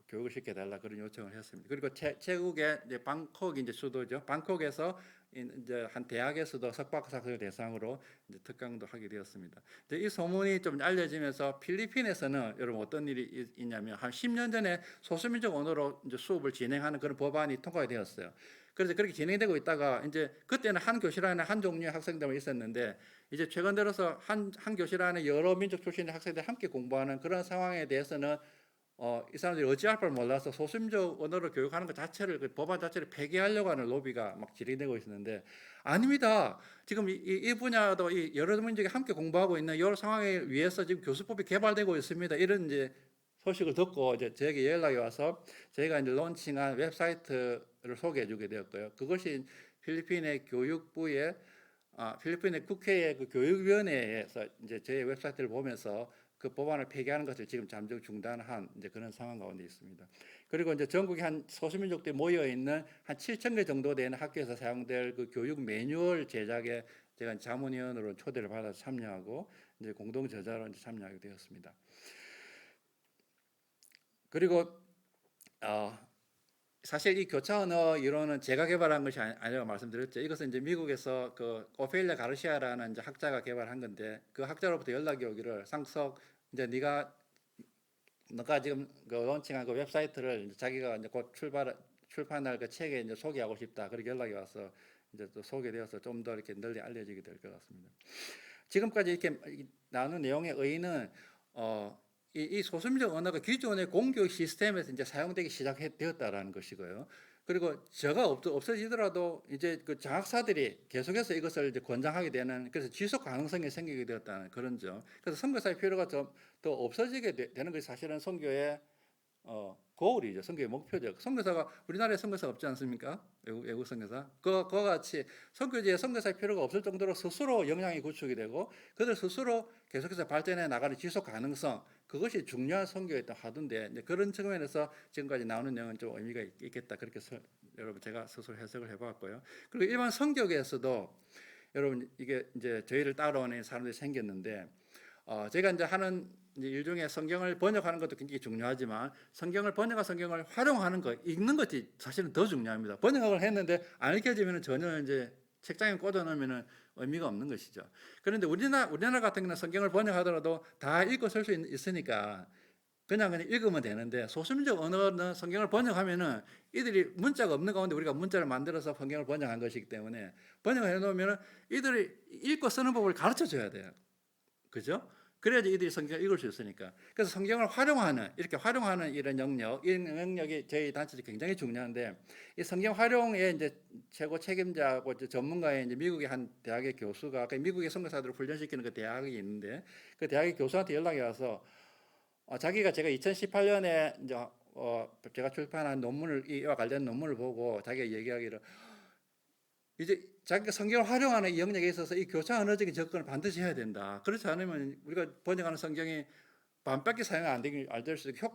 교육을 시켜달라 그런 요청을 했습니다. 그리고 태국의 이제 방콕이 이제 수도죠. 방콕에서 이제 한 대학에서도 석박사학생을 대상으로 이제 특강도 하게 되었습니다. 이제 이 소문이 좀 알려지면서 필리핀에서는 여러분 어떤 일이 있냐면 한 10년 전에 소수민족 언어로 이제 수업을 진행하는 그런 법안이 통과가 되었어요. 그래서 그렇게 진행되고 있다가 이제 그때는 한 교실 안에 한 종류의 학생들만 있었는데 이제 최근 들어서 한 교실 안에 여러 민족 출신의 학생들이 함께 공부하는 그런 상황에 대해서는 이 사람들이 어찌할 바를 몰라서 소수민족 언어로 교육하는 것 자체를 그 법안 자체를 폐기하려고 하는 로비가 막 진행되고 있었는데 아닙니다. 지금 이 분야도 이 여러 민족이 함께 공부하고 있는 여러 상황에 위해서 지금 교수법이 개발되고 있습니다. 이런 이제 소식을 듣고 이제 저에게 연락이 와서 저희가 이제 론칭한 웹사이트를 소개해주게 되었고요. 그것이 필리핀의 교육부의 필리핀의 국회의 그 교육위원회에서 이제 저희 웹사이트를 보면서 그 법안을 폐기하는 것을 지금 잠정 중단한 이제 그런 상황 가운데 있습니다. 그리고 이제 전국에 한 소수민족들이 모여 있는 한 7,000개 정도 되는 학교에서 사용될 그 교육 매뉴얼 제작에 제가 자문위원으로 초대를 받아서 참여하고 이제 공동 저자로 이제 참여하게 되었습니다. 그리고 사실 이 교차 언어 이론은 제가 개발한 것이 아니라고 말씀드렸죠. 이것은 이제 미국에서 그 오페일리아 가르시아라는 이제 학자가 개발한 건데 그 학자로부터 연락이 오기를 상석 이제 너가 지금 그 론칭한 그 웹사이트를 이제 자기가 이제 곧 출판할 그 책에 이제 소개하고 싶다. 그렇게 연락이 와서 이제 또 소개되어서 좀 더 이렇게 널리 알려지게 될 것 같습니다. 지금까지 이렇게 나눈 내용의 의의는 이 소수민족 언어가 기존의 공교육 시스템에서 이제 사용되기 시작되었다라는 것이고요. 그리고 저가 없어지더라도 이제 그 장학사들이 계속해서 이것을 이제 권장하게 되는 그래서 지속 가능성이 생기게 되었다는 그런 점. 그래서 선교사의 필요가 좀 더 없어지게 되는 것이 사실은 선교의 고울이죠. 선교의 목표죠. 선교사가 우리나라에 선교사 없지 않습니까? 외국 선교사. 그와 같이 선교지에 선교사의 필요가 없을 정도로 스스로 역량이 구축이 되고 그들 스스로 계속해서 발전해 나가는 지속 가능성 그것이 중요한 선교였다 하던데 이제 그런 측면에서 지금까지 나오는 내용은 좀 의미가 있겠다 그렇게 여러분 제가 스스로 해석을 해봤고요. 그리고 일반 선교계에서도 여러분 이게 이제 저희를 따라오는 사람들이 생겼는데 제가 이제 하는 일 중에 성경을 번역하는 것도 굉장히 중요하지만 성경을 번역한 성경을 활용하는 것, 읽는 것이 사실은 더 중요합니다. 번역을 했는데 안 읽혀지면 전혀 이제 책장에 꽂아놓으면 의미가 없는 것이죠. 그런데 우리나라 같은 경우는 성경을 번역하더라도 다 읽고 쓸 수 있으니까 그냥 읽으면 되는데 소수민족 언어는 성경을 번역하면은 이들이 문자가 없는 가운데 우리가 문자를 만들어서 성경을 번역한 것이기 때문에 번역을 해놓으면은 이들이 읽고 쓰는 법을 가르쳐 줘야 돼요. 그죠? 그래야지 이들이 성경을 읽을 수 있으니까. 그래서 성경을 이렇게 활용하는 이런 영역, 이 영역이 저희 단체에서 굉장히 중요한데, 이 성경 활용의 이제 최고 책임자고 이제 전문가의 이제 미국의 한 대학의 교수가, 미국의 선교사들을 훈련시키는 그 대학이 있는데, 그 대학의 교수한테 연락이 와서, 자기가 제가 2018년에 이제 제가 출판한 논문을, 이와 관련 논문을 보고 자기가 얘기하기를, 이제 자기가 성경을 활용하는 이 영역에 있어서 이 교차 언어적인 접근을 반드시 해야 된다. 그렇지 않으면 우리가 번역하는 성경이 반밖에 사용 안 될 수 있고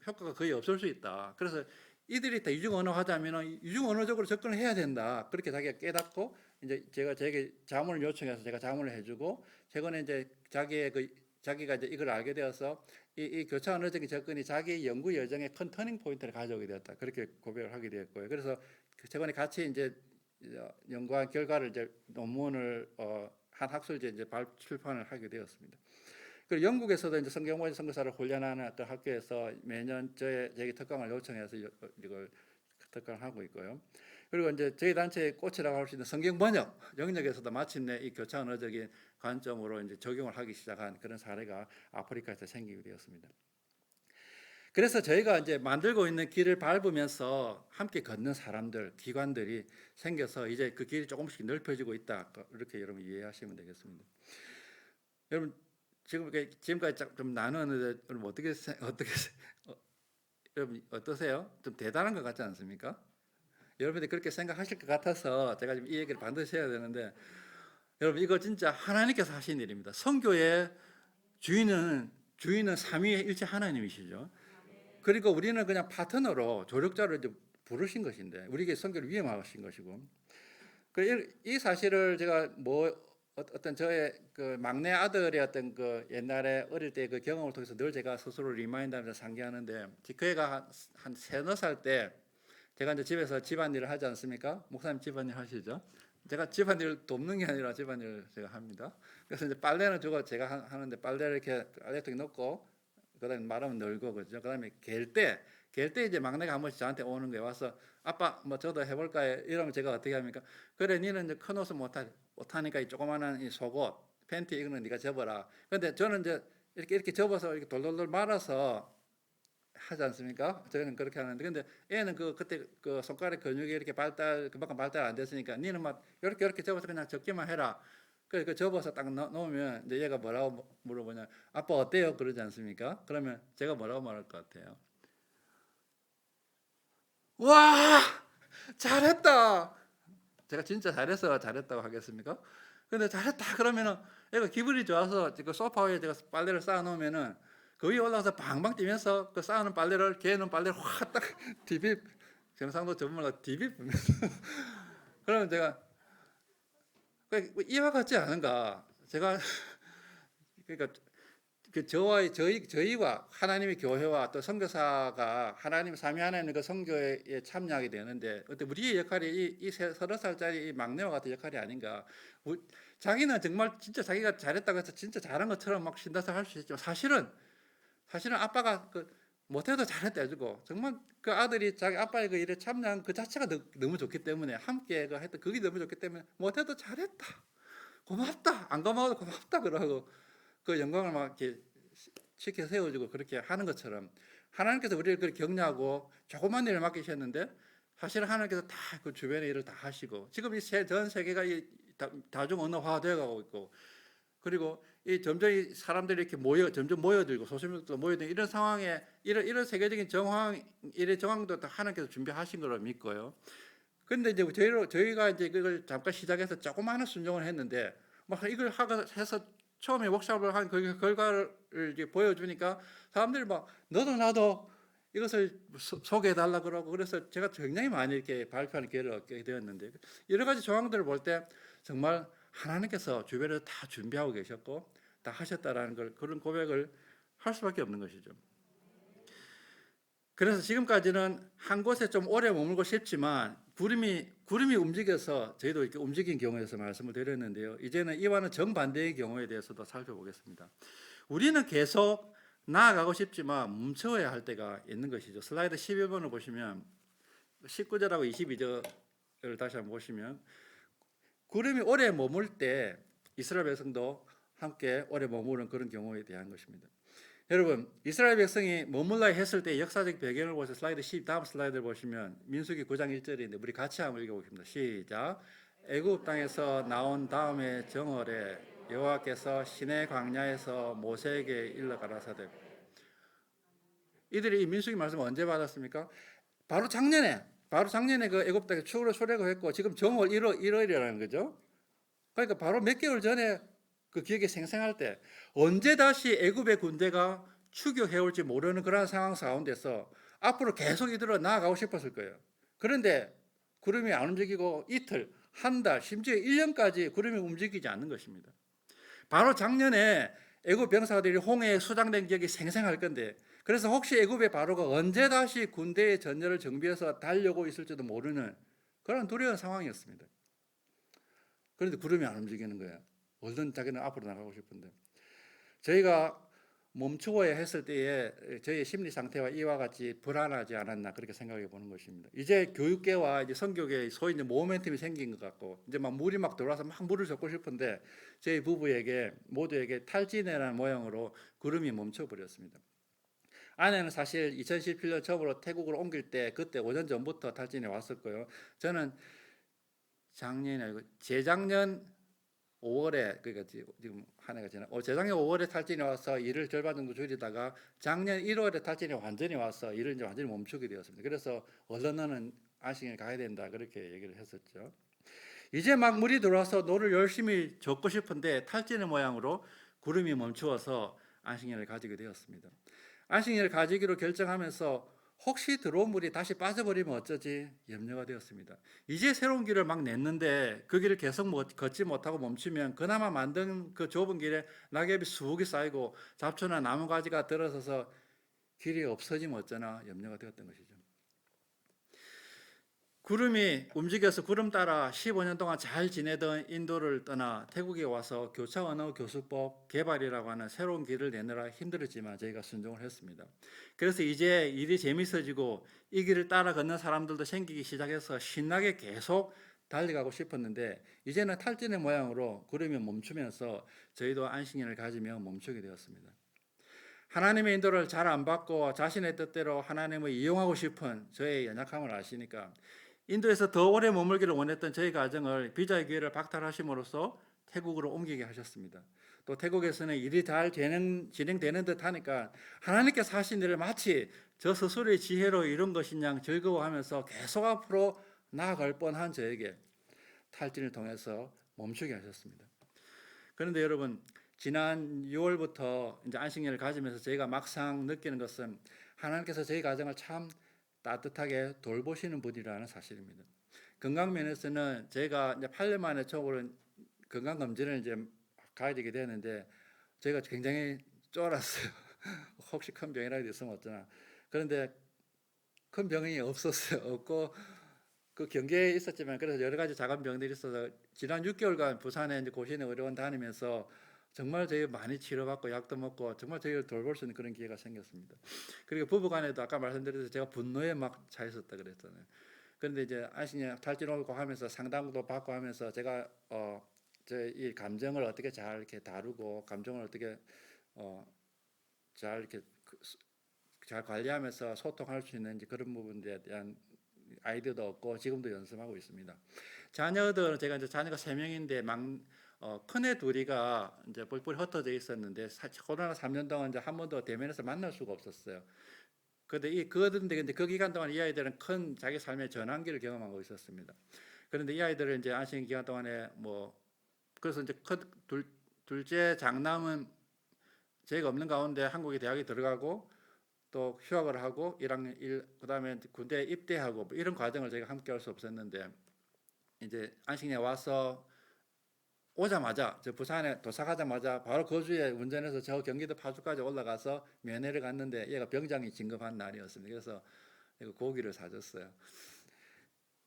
효과가 거의 없을 수 있다. 그래서 이들이 다 이중 언어 하자면 이중 언어적으로 접근을 해야 된다. 그렇게 자기가 깨닫고 이제 제게 자문을 요청해서 제가 자문을 해주고 최근에 이제 자기가 이제 이걸 알게 되어서 이 교차 언어적인 접근이 자기 연구 여정의 큰 터닝 포인트를 가져오게 되었다. 그렇게 고백을 하게 되었고요. 그래서 최근에 같이 이제 연구한 결과를 이제 논문을 한 학술지에 이제 출판을 하게 되었습니다. 그리고 영국에서도 이제 성경번역 선교사를 훈련하는 어떤 학교에서 매년 저에게 특강을 요청해서 이걸 특강을 하고 있고요. 그리고 이제 저희 단체의 꽃이라고 할 수 있는 성경번역 영역에서도 마침내 이 교차 언어적인 관점으로 이제 적용을 하기 시작한 그런 사례가 아프리카에서 생기게 되었습니다. 그래서 저희가 이제 만들고 있는 길을 밟으면서 함께 걷는 사람들, 기관들이 생겨서 이제 그 길이 조금씩 넓혀지고 있다. 이렇게 여러분 이해하시면 되겠습니다. 여러분 지금까지 좀 나누었는데 여러분 여러분 어떠세요? 좀 대단한 것 같지 않습니까? 여러분들이 그렇게 생각하실 것 같아서 제가 지금 이 얘기를 반드시 해야 되는데 여러분 이거 진짜 하나님께서 하신 일입니다. 선교의 주인은 삼위일체 하나님이시죠. 그리고 우리는 그냥 파트너로 조력자로 이제 부르신 것인데 우리에게 선교를 위임하신 것이고 이 사실을 제가 어떤 저의 그 막내 아들의 어떤 그 옛날에 어릴 때 그 경험을 통해서 늘 제가 스스로 리마인드하면서 상기하는데 그 애가 한 3-4살 때 제가 이제 집에서 집안일을 하지 않습니까? 목사님 집안일 하시죠? 제가 집안일 돕는 게 아니라 집안일 제가 합니다. 그래서 이제 빨래는 주고 제가 하는데 빨래를 이렇게 빨래통에 넣고 그다음에 마르면 널고 그죠. 그다음에 갤 때 이제 막내가 한 번씩 저한테 오는 거예요. 와서 아빠 뭐 저도 해볼까요? 이러면 제가 어떻게 합니까? 그래 니는 이제 큰 옷을 못하니까 이 조그마한 이 속옷 팬티 이거는 네가 접어라. 근데 저는 이제 이렇게 접어서 이렇게 돌돌돌 말아서 하지 않습니까? 저는 그렇게 하는데 근데 애는 그때 그 손가락 근육이 이렇게 그만큼 발달 안 됐으니까 니는 막 이렇게 접어서 그냥 접기만 해라. 그 접어서 딱 놓으면 이제 얘가 뭐라고 물어보냐? 아빠 어때요? 그러지 않습니까? 그러면 제가 뭐라고 말할 것 같아요? 와 잘했다. 제가 진짜 잘했다고 하겠습니까? 근데 잘했다 그러면은 얘가 기분이 좋아서 그 소파 위에 제가 빨래를 쌓아 놓으면은 그 위에 올라가서 방방 뛰면서 그 쌓아놓은 빨래를 걔는 빨래를 확 딱 경상도 전문가 디비면서 그러면 제가 이와 같지 않은가? 제가 그러니까 저희와 하나님의 교회와 또 선교사가 하나님 삼위 하나님의 그 선교에 참여하게 되는데 어때 우리의 역할이 이 30살짜리 이 막내와 같은 역할이 아닌가? 자기는 정말 진짜 자기가 잘했다고 해서 진짜 잘한 것처럼 막 신다서 할 수 있지만 사실은 아빠가 못해도 잘했다 해주고 정말 그 아들이 자기 아빠의 그 일에 참여한 그 자체가 너무 좋기 때문에 함께 했던 그게 너무 좋기 때문에 못해도 잘했다 고맙다 안 고마워도 고맙다 그러고 그 영광을 막 이렇게 치켜 세워주고 그렇게 하는 것처럼 하나님께서 우리를 그렇게 격려하고 조그만 일을 맡기셨는데 사실 하나님께서 다 그 주변의 일을 다 하시고 지금 전 세계가 이 다중 언어화 되어가고 있고 그리고 이 점점 이 사람들이 이렇게 점점 모여들고 소수민족도 모여들고 이런 상황에 이런 세계적인 이런 정황도 다 하나님께서 준비하신 걸로 믿고요. 그런데 이제 저희가 이제 그걸 잠깐 시작해서 조그마한 순종을 했는데 막 이걸 해서 처음에 워크숍을 한 그 결과를 이제 보여주니까 사람들이 막 너도 나도 이것을 소개해 달라 그러고 그래서 제가 굉장히 많이 이렇게 발표하는 기회를 얻게 되었는데 여러 가지 조항들을 볼 때 정말 하나님께서 주변에서 다 준비하고 계셨고 다 하셨다라는 걸 그런 고백을 할 수밖에 없는 것이죠. 그래서 지금까지는 한 곳에 좀 오래 머물고 싶지만 구름이 움직여서 저희도 이렇게 움직인 경우에서 말씀을 드렸는데요. 이제는 이와는 정반대의 경우에 대해서도 살펴보겠습니다. 우리는 계속 나아가고 싶지만 멈춰야 할 때가 있는 것이죠. 슬라이드 11번을 보시면 19절하고 22절을 다시 한번 보시면 구름이 오래 머물 때 이스라엘 백성도 함께 오래 머무는 그런 경우에 대한 것입니다. 여러분 이스라엘 백성이 머물라 했을 때 역사적 배경을 보셔서 다음 슬라이드를 보시면 민수기 9장 1절인데 우리 같이 한번 읽어보겠습니다. 시작. 애굽 땅에서 나온 다음에 정월에 여호와께서 시내 광야에서 모세에게 일러 가라사대 이들이 이 민수기 말씀을 언제 받았습니까? 바로 작년에 바로 작년에 그 애굽 땅에 출애굽했고 지금 정월 1월이라는 거죠. 그러니까 바로 몇 개월 전에 그 기억이 생생할 때 언제 다시 애굽의 군대가 추격해 올지 모르는 그런 상황 가운데서 앞으로 계속 이들로 나아가고 싶었을 거예요. 그런데 구름이 안 움직이고 이틀, 한 달, 심지어 1년까지 구름이 움직이지 않는 것입니다. 바로 작년에 애굽 병사들이 홍해에 수장된 기억이 생생할 건데, 그래서 혹시 애굽의 바로가 언제 다시 군대의 전열을 정비해서 달려고 있을지도 모르는 그런 두려운 상황이었습니다. 그런데 구름이 안 움직이는 거예요. 얼른 자기는 앞으로 나가고 싶은데, 저희가 멈추어야 했을 때에 저희의 심리 상태와 이와 같이 불안하지 않았나 그렇게 생각해 보는 것입니다. 이제 교육계와 이제 선교계에 소위 이제 모멘텀이 생긴 것 같고 이제 막 물이 막 들어와서 막 물을 젓고 싶은데 저희 부부에게 모두에게 탈진해라는 모양으로 구름이 멈춰 버렸습니다. 아내는 사실 2017년 처음으로 태국으로 옮길 때 그때 5년 전부터 탈진해 왔을 거예요. 저는 작년이 아니고 재작년 5월에 그러니까 지금 한 해가 지나 재작년 5월에 탈진이 와서 일을 절반 정도 줄이다가 작년 1월에 탈진이 완전히 와서 일을 이제 완전히 멈추게 되었습니다. 그래서 얼른 너는 안식일 가야 된다 그렇게 얘기를 했었죠. 이제 막 물이 들어와서 노를 열심히 젓고 싶은데 탈진의 모양으로 구름이 멈추어서 안식일을 가지게 되었습니다. 안식일을 가지기로 결정하면서 혹시 들어온 물이 다시 빠져버리면 어쩌지 염려가 되었습니다. 이제 새로운 길을 막 냈는데 그 길을 계속 걷지 못하고 멈추면 그나마 만든 그 좁은 길에 낙엽이 수북이 쌓이고 잡초나 나무가지가 들어서서 길이 없어지면 어쩌나 염려가 되었던 것이죠. 구름이 움직여서 구름 따라 15년 동안 잘 지내던 인도를 떠나 태국에 와서 교차 언어 교수법 개발이라고 하는 새로운 길을 내느라 힘들었지만 저희가 순종을 했습니다. 그래서 이제 일이 재밌어지고 이 길을 따라 걷는 사람들도 생기기 시작해서 신나게 계속 달려가고 싶었는데 이제는 탈진의 모양으로 구름이 멈추면서 저희도 안식일을 가지며 멈추게 되었습니다. 하나님의 인도를 잘 안 받고 자신의 뜻대로 하나님을 이용하고 싶은 저의 연약함을 아시니까 인도에서 더 오래 머물기를 원했던 저희 가정을 비자의 기회를 박탈하심으로써 태국으로 옮기게 하셨습니다. 또 태국에서는 일이 잘 진행되는 듯 하니까 하나님께서 하신 일을 마치 저 스스로의 지혜로 이룬 것인 양 즐거워하면서 계속 앞으로 나아갈 뻔한 저에게 탈진을 통해서 멈추게 하셨습니다. 그런데 여러분, 지난 6월부터 이제 안식일을 가지면서 저희가 막상 느끼는 것은 하나님께서 저희 가정을 참 따뜻하게 돌보시는 분이라는 사실입니다. 건강 면에서는 제가 이제 8년 만에 처음으로 건강 검진을 이제 가야 되게 되는데 제가 굉장히 쫄았어요. 혹시 큰 병이라도 있으면 어쩌나. 그런데 큰 병이 없었어요. 없고 그 경계에 있었지만 그래서 여러 가지 작은 병들이 있어서 지난 6개월간 부산에 이제 고시원 의료원 다니면서 정말 저희 많이 치료받고 약도 먹고 정말 저희를 돌볼 수 있는 그런 기회가 생겼습니다. 그리고 부부간에도 아까 말씀드렸듯이 제가 분노에 막 차 있었다 그랬잖아요. 그런데 이제 안식일 탈진 오고 하면서 상담도 받고 하면서 제가 제 이 감정을 어떻게 잘 이렇게 다루고 감정을 어떻게 잘 이렇게 잘 관리하면서 소통할 수 있는지 그런 부분에 대한 아이디어도 얻고 지금도 연습하고 있습니다. 자녀들은 제가 이제 자녀가 3명인데 큰애 둘이가 이제 뿔뿔이 흩어져 있었는데 코로나 3년 동안 이제 한 번도 대면에서 만날 수가 없었어요. 그런데 그 기간 동안 이 아이들은 큰 자기 삶의 전환기를 경험하고 있었습니다. 그런데 이 아이들을 이제 안식 기간 동안에 그래서 이제 둘째 장남은 저희가 없는 가운데 한국에 대학에 들어가고 또 휴학을 하고 1학년 그다음에 군대에 입대하고 이런 과정을 저희가 함께 할 수 없었는데 이제 안식년에 와서 오자마자 저 부산에 도착하자마자 바로 그 주에 운전해서 저 경기도 파주까지 올라가서 면회를 갔는데 얘가 병장이 진급한 날이었습니다. 그래서 고기를 사줬어요.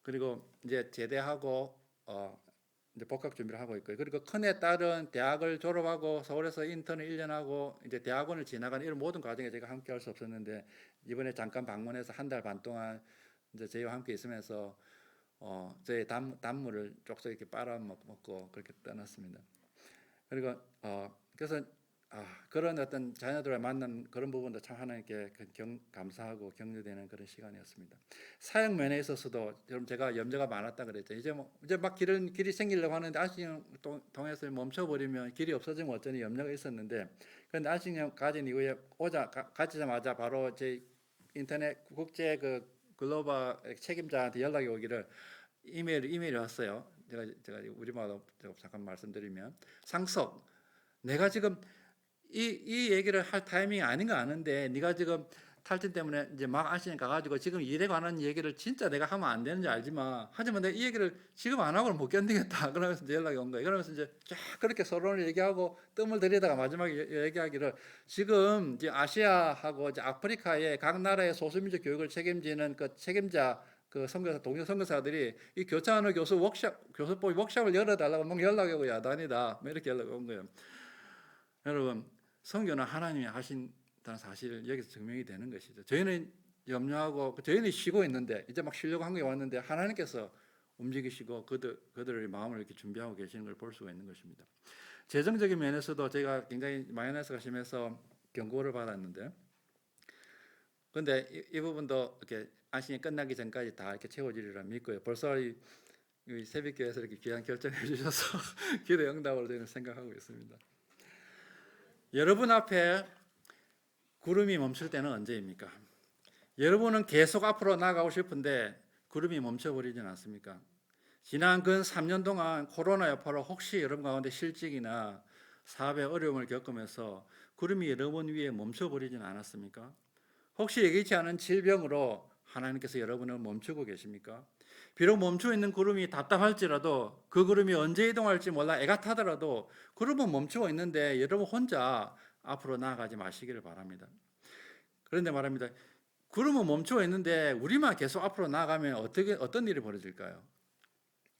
그리고 이제 제대하고 이제 복학 준비를 하고 있고요. 그리고 큰애 딸은 대학을 졸업하고 서울에서 인턴을 1년 하고 이제 대학원을 지나가는 이런 모든 과정에 제가 함께 할 수 없었는데 이번에 잠깐 방문해서 한 달 반 동안 이제 저희와 함께 있으면서 저희 단물을 쪽쪽 이렇게 빨아먹고 그렇게 떠났습니다. 그리고 그래서 그런 어떤 자녀들과 만난 그런 부분도 참 하나님께 감사하고 격려되는 그런 시간이었습니다. 사역 면에 있어서도 여러분 제가 염려가 많았다 그랬죠. 이제 막 길이 생기려고 하는데 안식년 통해서 멈춰버리면 길이 없어지면 어쩌니 염려가 있었는데 그런데 안식년 가진 이후에 가지자마자 바로 제 인터넷 국제 그 글로벌 책임자한테 연락이 오기를 이메일이 왔어요. 제가 우리말로 잠깐 말씀드리면, 상석, 내가 지금 이 얘기를 할 타이밍이 아닌 거 아는데 네가 지금 탈진 때문에 이제 막 안시는 가가지고 지금 일에 관한 얘기를 진짜 내가 하면 안 되는지 알지만, 하지만 내가 이 얘기를 지금 안 하고는 못 견디겠다. 그러면서 이제 연락이 온 거예요. 그러면서 이제 쫙 그렇게 서론을 얘기하고 뜸을 들이다가 마지막에 얘기하기를, 지금 이제 아시아하고 이제 아프리카의 각 나라의 소수민족 교육을 책임지는 그 책임자 그 선교사, 동료 선교사들이 이 교차하는 교수법 워크숍을 열어달라고 막 연락이 오고 야단이다. 뭐 이렇게 연락이 온 거예요. 여러분, 선교는 하나님이 하신다는 사실을 여기서 증명이 되는 것이죠. 저희는 염려하고 저희는 쉬고 있는데, 이제 막 쉬려고 한 게 왔는데 하나님께서 움직이시고 그들의 마음을 이렇게 준비하고 계시는 걸 볼 수가 있는 것입니다. 재정적인 면에서도 저희가 굉장히 마이너스가 심해서 경고를 받았는데, 근데 이 부분도 이렇게 안신이 끝나기 전까지 다 이렇게 채워지리라 믿고요. 벌써 이 새벽교회에서 이렇게 귀한 결정해 주셔서 기도 응답으로 저는 생각하고 있습니다. 여러분 앞에 구름이 멈출 때는 언제입니까? 여러분은 계속 앞으로 나가고 싶은데 구름이 멈춰버리진 않습니까? 지난 근 3년 동안 코로나 여파로 혹시 여러분 가운데 실직이나 사업의 어려움을 겪으면서 구름이 여러분 위에 멈춰버리진 않았습니까? 혹시 예기치 않은 질병으로 하나님께서 여러분을 멈추고 계십니까? 비록 멈추어 있는 구름이 답답할지라도, 그 구름이 언제 이동할지 몰라 애가 타더라도 구름은 멈추어 있는데 여러분 혼자 앞으로 나아가지 마시기를 바랍니다. 그런데 말합니다. 구름은 멈추어 있는데 우리만 계속 앞으로 나아가면 어떤 일이 벌어질까요?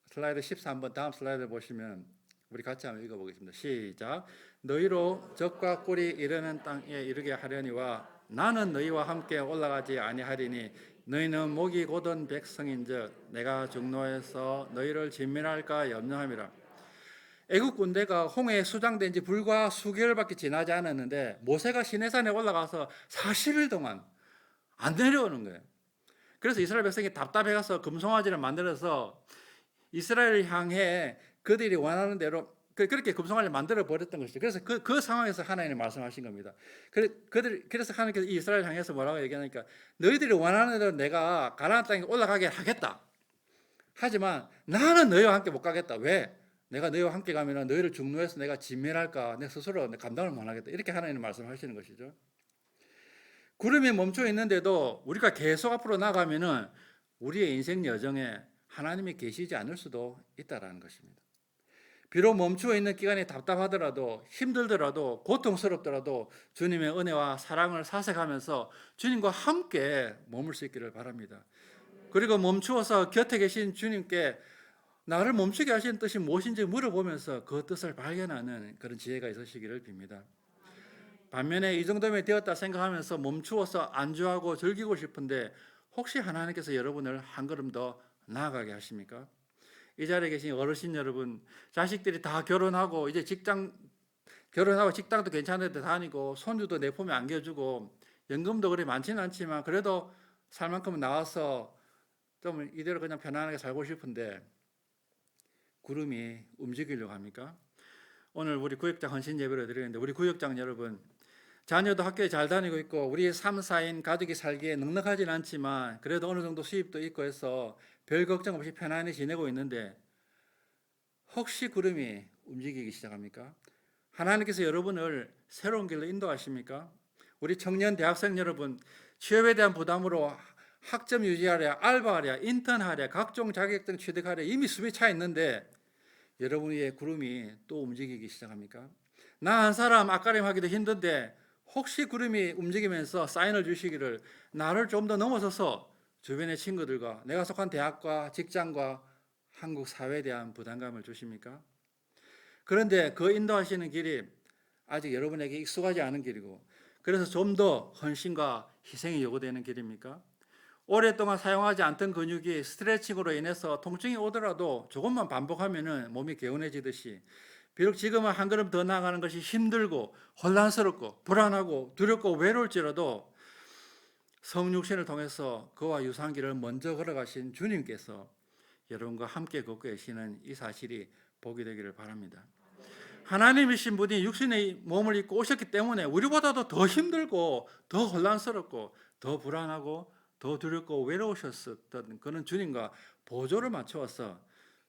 슬라이드 13번 다음 슬라이드 보시면 우리 같이 한번 읽어보겠습니다. 시작. 너희로 적과 꿀이 이르는 땅에 이르게 하려니와 나는 너희와 함께 올라가지 아니하리니 너희는 목이 곧은 백성인즉 내가 중노에서 너희를 진멸할까 염려함이라. 애국 군대가 홍해에 수장된 지 불과 수개월밖에 지나지 않았는데 모세가 시내산에 올라가서 40일 동안 안 내려오는 거예요. 그래서 이스라엘 백성이 답답해 가서 금송아지를 만들어서 이스라엘을 향해 그들이 원하는 대로 그렇게 금송아지를 만들어 버렸던 것이죠. 그래서 그 상황에서 하나님이 말씀하신 겁니다. 그래서 하나님께서 이스라엘을 향해서 뭐라고 얘기하니까, 너희들이 원하는 대로 내가 가나안 땅에 올라가게 하겠다. 하지만 나는 너희와 함께 못 가겠다. 왜? 내가 너희와 함께 가면 너희를 중노에서 내가 진멸할까? 내 스스로 감당을 못 하겠다. 이렇게 하나님은 말씀하시는 것이죠. 구름이 멈춰 있는데도 우리가 계속 앞으로 나가면은 우리의 인생 여정에 하나님이 계시지 않을 수도 있다라는 것입니다. 비록 멈추어 있는 기간이 답답하더라도, 힘들더라도, 고통스럽더라도 주님의 은혜와 사랑을 사색하면서 주님과 함께 머물 수 있기를 바랍니다. 그리고 멈추어서 곁에 계신 주님께 나를 멈추게 하시는 뜻이 무엇인지 물어보면서 그 뜻을 발견하는 그런 지혜가 있으시기를 빕니다. 반면에 이 정도면 되었다 생각하면서 멈추어서 안주하고 즐기고 싶은데, 혹시 하나님께서 여러분을 한 걸음 더 나아가게 하십니까? 이 자리에 계신 어르신 여러분, 자식들이 다 결혼하고 이제 결혼하고 직장도 괜찮은 데 다니고 손주도 내 품에 안겨주고 연금도 그리 많지는 않지만 그래도 살 만큼은 나와서 좀 이대로 그냥 편안하게 살고 싶은데 구름이 움직이려고 합니까? 오늘 우리 구역장 헌신 예배를 드리는데, 우리 구역장 여러분, 자녀도 학교에 잘 다니고 있고 우리 3, 4인 가족이 살기에 넉넉하진 않지만 그래도 어느 정도 수입도 있고 해서 별 걱정 없이 편안히 지내고 있는데, 혹시 구름이 움직이기 시작합니까? 하나님께서 여러분을 새로운 길로 인도하십니까? 우리 청년 대학생 여러분, 취업에 대한 부담으로 학점 유지하랴, 알바하랴, 인턴하랴, 각종 자격증 취득하랴 이미 숨이 차 있는데 여러분 위에 구름이 또 움직이기 시작합니까? 나 한 사람 앞가림하기도 힘든데 혹시 구름이 움직이면서 사인을 주시기를, 나를 좀 더 넘어서서 주변의 친구들과 내가 속한 대학과 직장과 한국 사회에 대한 부담감을 주십니까? 그런데 그 인도하시는 길이 아직 여러분에게 익숙하지 않은 길이고, 그래서 좀 더 헌신과 희생이 요구되는 길입니까? 오랫동안 사용하지 않던 근육이 스트레칭으로 인해서 통증이 오더라도 조금만 반복하면 몸이 개운해지듯이, 비록 지금은 한 걸음 더 나아가는 것이 힘들고 혼란스럽고 불안하고 두렵고 외로울지라도 성육신을 통해서 그와 유사한 길을 먼저 걸어가신 주님께서 여러분과 함께 걷고 계시는 이 사실이 복이 되기를 바랍니다. 하나님이신 분이 육신의 몸을 입고 오셨기 때문에 우리보다도 더 힘들고 더 혼란스럽고 더 불안하고 더 두렵고 외로우셨었던 그런 주님과 보조를 맞춰서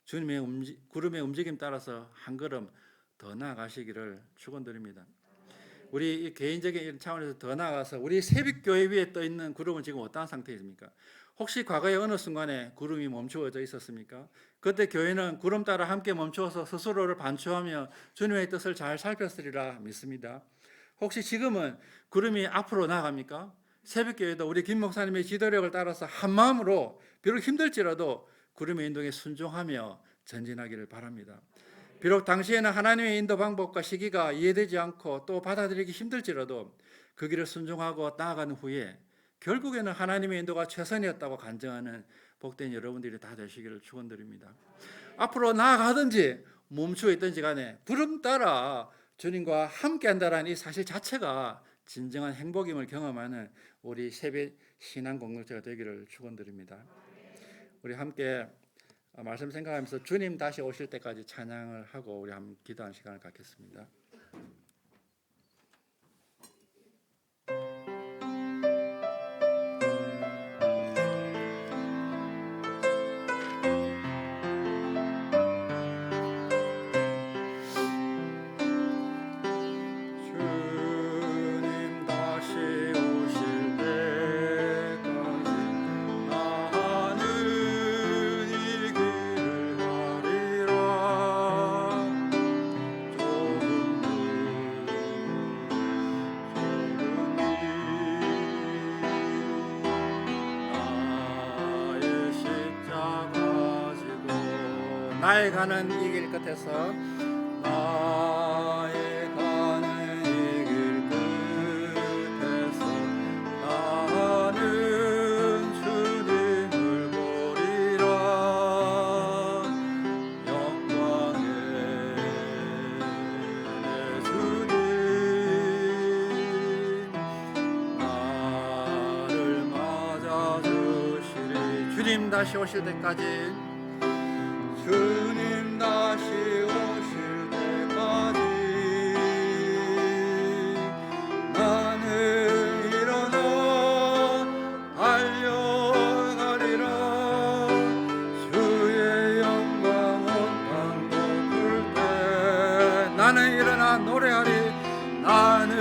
주님의 구름의 움직임 따라서 한 걸음 더 나아가시기를 축원드립니다. 우리 개인적인 차원에서 더 나아가서 우리 새벽교회 위에 떠 있는 구름은 지금 어떠한 상태입니까? 혹시 과거에 어느 순간에 구름이 멈추어져 있었습니까? 그때 교회는 구름 따라 함께 멈추어서 스스로를 반추하며 주님의 뜻을 잘 살폈으리라 믿습니다. 혹시 지금은 구름이 앞으로 나아갑니까? 새벽교회도 우리 김 목사님의 지도력을 따라서 한마음으로 비록 힘들지라도 구름의 인도에 순종하며 전진하기를 바랍니다. 비록 당시에는 하나님의 인도 방법과 시기가 이해되지 않고 또 받아들이기 힘들지라도 그 길을 순종하고 나아가는 후에 결국에는 하나님의 인도가 최선이었다고 간증하는 복된 여러분들이 다 되시기를 축원드립니다. 앞으로 나아가든지 멈추어 있든지 간에 구름 따라 주님과 함께 한다는 이 사실 자체가 진정한 행복임을 경험하는 우리 새벽 신앙 공동체가 되기를 축원드립니다. 우리 함께 말씀 생각하면서 주님 다시 오실 때까지 찬양을 하고 우리 한번 기도하는 시간을 갖겠습니다. 나의 가는 이 길 끝에서 나의 가는 이 길 끝에서 나는 주님을 보리라 영광의 내 주님 나를 맞아주시리. 주님 다시 오실 때까지 주님 다시 오실 때까지 나는 일어나 달려가리라. 주의 영광 온 땅 덮을 때 나는 일어나 노래하리. 나는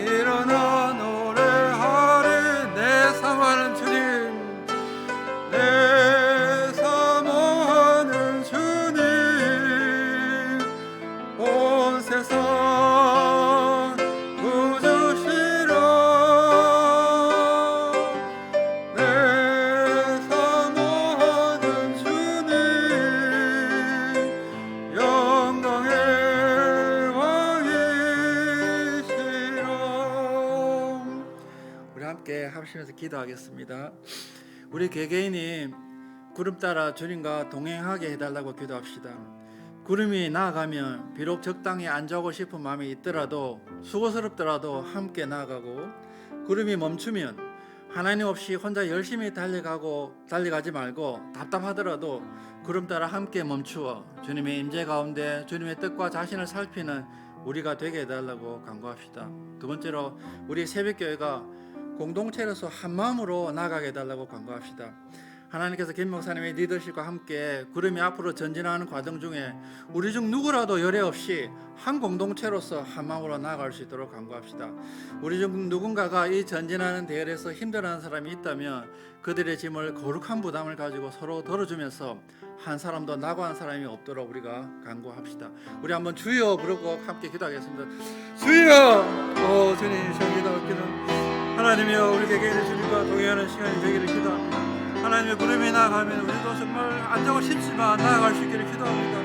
일어나 노래하리. 내 사모하는 주님 내 세상 구주시라. 내 사모하는 주님 영광의 왕이시라. 우리 함께 합심해서 기도하겠습니다. 우리 개개인이 구름 따라 주님과 동행하게 해달라고 기도합시다. 구름이 나아가면 비록 적당히 앉아오고 싶은 마음이 있더라도 수고스럽더라도 함께 나아가고, 구름이 멈추면 하나님 없이 혼자 열심히 달려가지 말고 답답하더라도 구름 따라 함께 멈추어 주님의 임재 가운데 주님의 뜻과 자신을 살피는 우리가 되게 해달라고 간구합시다. 두 번째로 우리 새벽교회가 공동체로서 한마음으로 나아가게 해달라고 간구합시다. 하나님께서 김 목사님의 리더십과 함께 구름이 앞으로 전진하는 과정 중에 우리 중 누구라도 열애 없이 한 공동체로서 한 마음으로 나아갈 수 있도록 간구합시다. 우리 중 누군가가 이 전진하는 대열에서 힘들어하는 사람이 있다면 그들의 짐을 거룩한 부담을 가지고 서로 덜어주면서 한 사람도 낙오한 사람이 없도록 우리가 간구합시다. 우리 한번 주여 부르고 함께 기도하겠습니다. 주여! 주님 시간 기도할게요. 하나님이여, 우리 개개인의 주님과 동행하는 시간이 되기를 기도합니다. 하나님의 구름이 나아가면 우리도 정말 앉아고 싶지만 나아갈 수 있기를 기도합니다.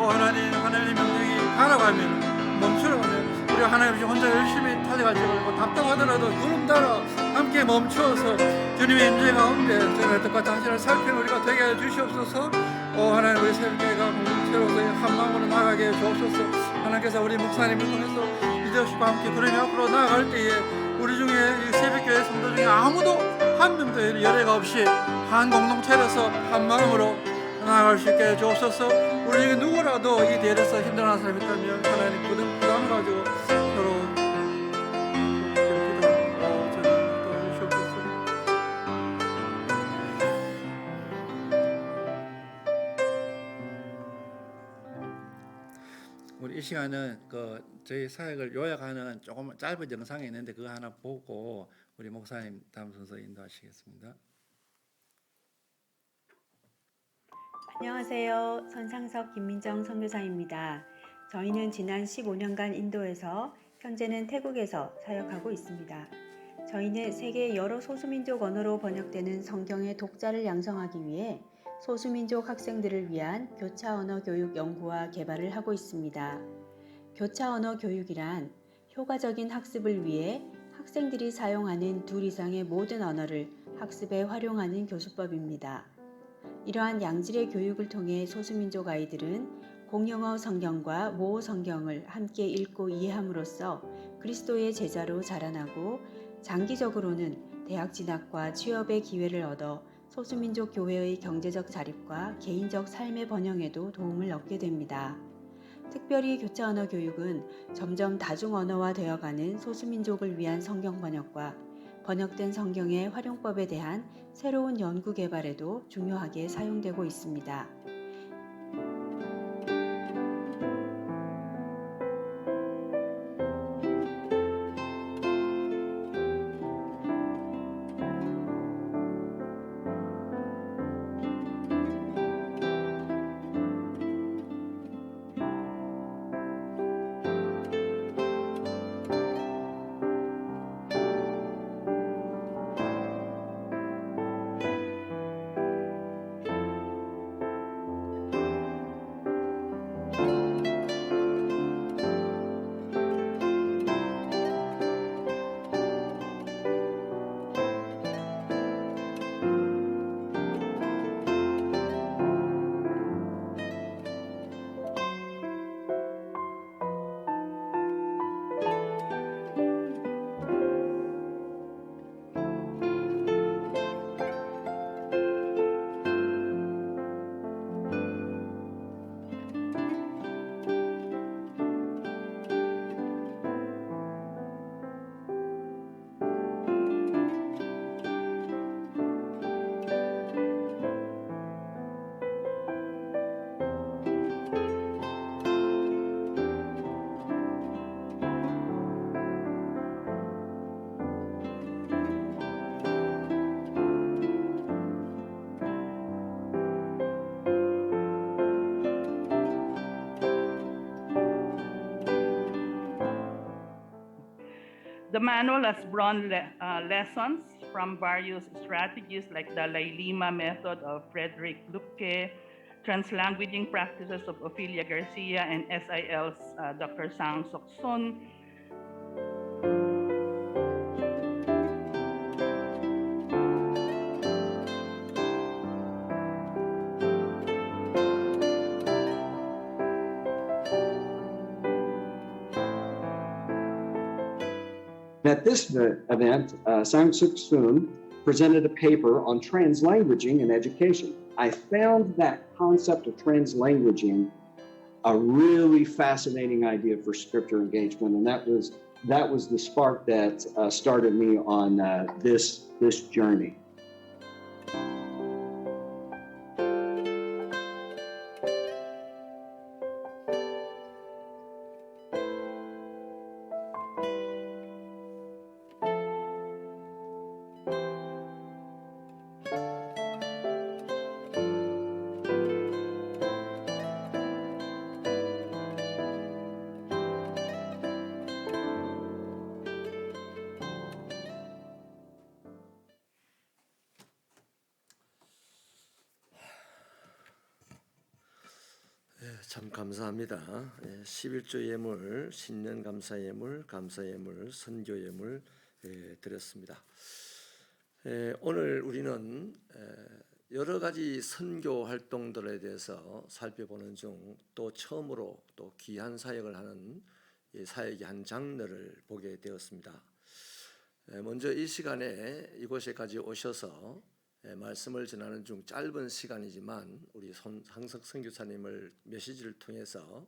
하나님 명령이 가라가면 멈추라면 우리 하나님 혼자 열심히 달려가지 말고 답답하더라도 구름 따라 함께 멈추어서 주님의 임재 가운데 주님의 뜻과 당신을 살피는 우리가 되게 해 주시옵소서. 하나님, 우리 새벽교회가 공동체로서 한 마음으로 나아가게 해 주옵소서. 하나님께서 우리 목사님을 통해서 리더십과 함께 구름이 앞으로 나아갈 때에 우리 중에 이 새벽교회 성도 중에 아무도 한 명도 열애가 없이 한 공동체로서 한 마음으로 나아갈 수 있게 해 주옵소서. 우리 중에 누구라도 이 대열에서 힘들어하는 사람이 있다면 하나님 부담을 가지고 서로 기도하고 시간은 저희 사역을 요약하는 조금 짧은 영상이 있는데 그거 하나 보고 우리 목사님 다음 순서 인도하시겠습니다. 안녕하세요. 선상석 김민정 선교사입니다. 저희는 지난 15년간 인도에서 현재는 태국에서 사역하고 있습니다. 저희는 세계 여러 소수민족 언어로 번역되는 성경의 독자를 양성하기 위해 소수민족 학생들을 위한 교차 언어 교육 연구와 개발을 하고 있습니다. 교차 언어 교육이란 효과적인 학습을 위해 학생들이 사용하는 둘 이상의 모든 언어를 학습에 활용하는 교수법입니다. 이러한 양질의 교육을 통해 소수민족 아이들은 공용어 성경과 모어 성경을 함께 읽고 이해함으로써 그리스도의 제자로 자라나고 장기적으로는 대학 진학과 취업의 기회를 얻어 소수민족 교회의 경제적 자립과 개인적 삶의 번영에도 도움을 얻게 됩니다. 특별히 교차 언어 교육은 점점 다중 언어화 되어가는 소수민족을 위한 성경 번역과 번역된 성경의 활용법에 대한 새로운 연구 개발에도 중요하게 사용되고 있습니다. The manual has drawn lessons from various strategies like the Lailima method of Frederick Lucke, translanguaging practices of Ophelia Garcia, and SIL's Dr. Sang Sok Sun. At this event, Sang Suk Soon presented a paper on translanguaging in education. I found that concept of translanguaging a really fascinating idea for scripture engagement, and that was the spark that started me on this journey. 참 감사합니다. 11조 예물, 신년 감사 예물, 감사 예물, 선교 예물 드렸습니다. 오늘 우리는 여러 가지 선교 활동들에 대해서 살펴보는 중 또 처음으로 또 귀한 사역을 하는 사역의 한 장르를 보게 되었습니다. 먼저 이 시간에 이곳에까지 오셔서 말씀을 전하는 중 짧은 시간이지만 우리 상석 선교사님을 메시지를 통해서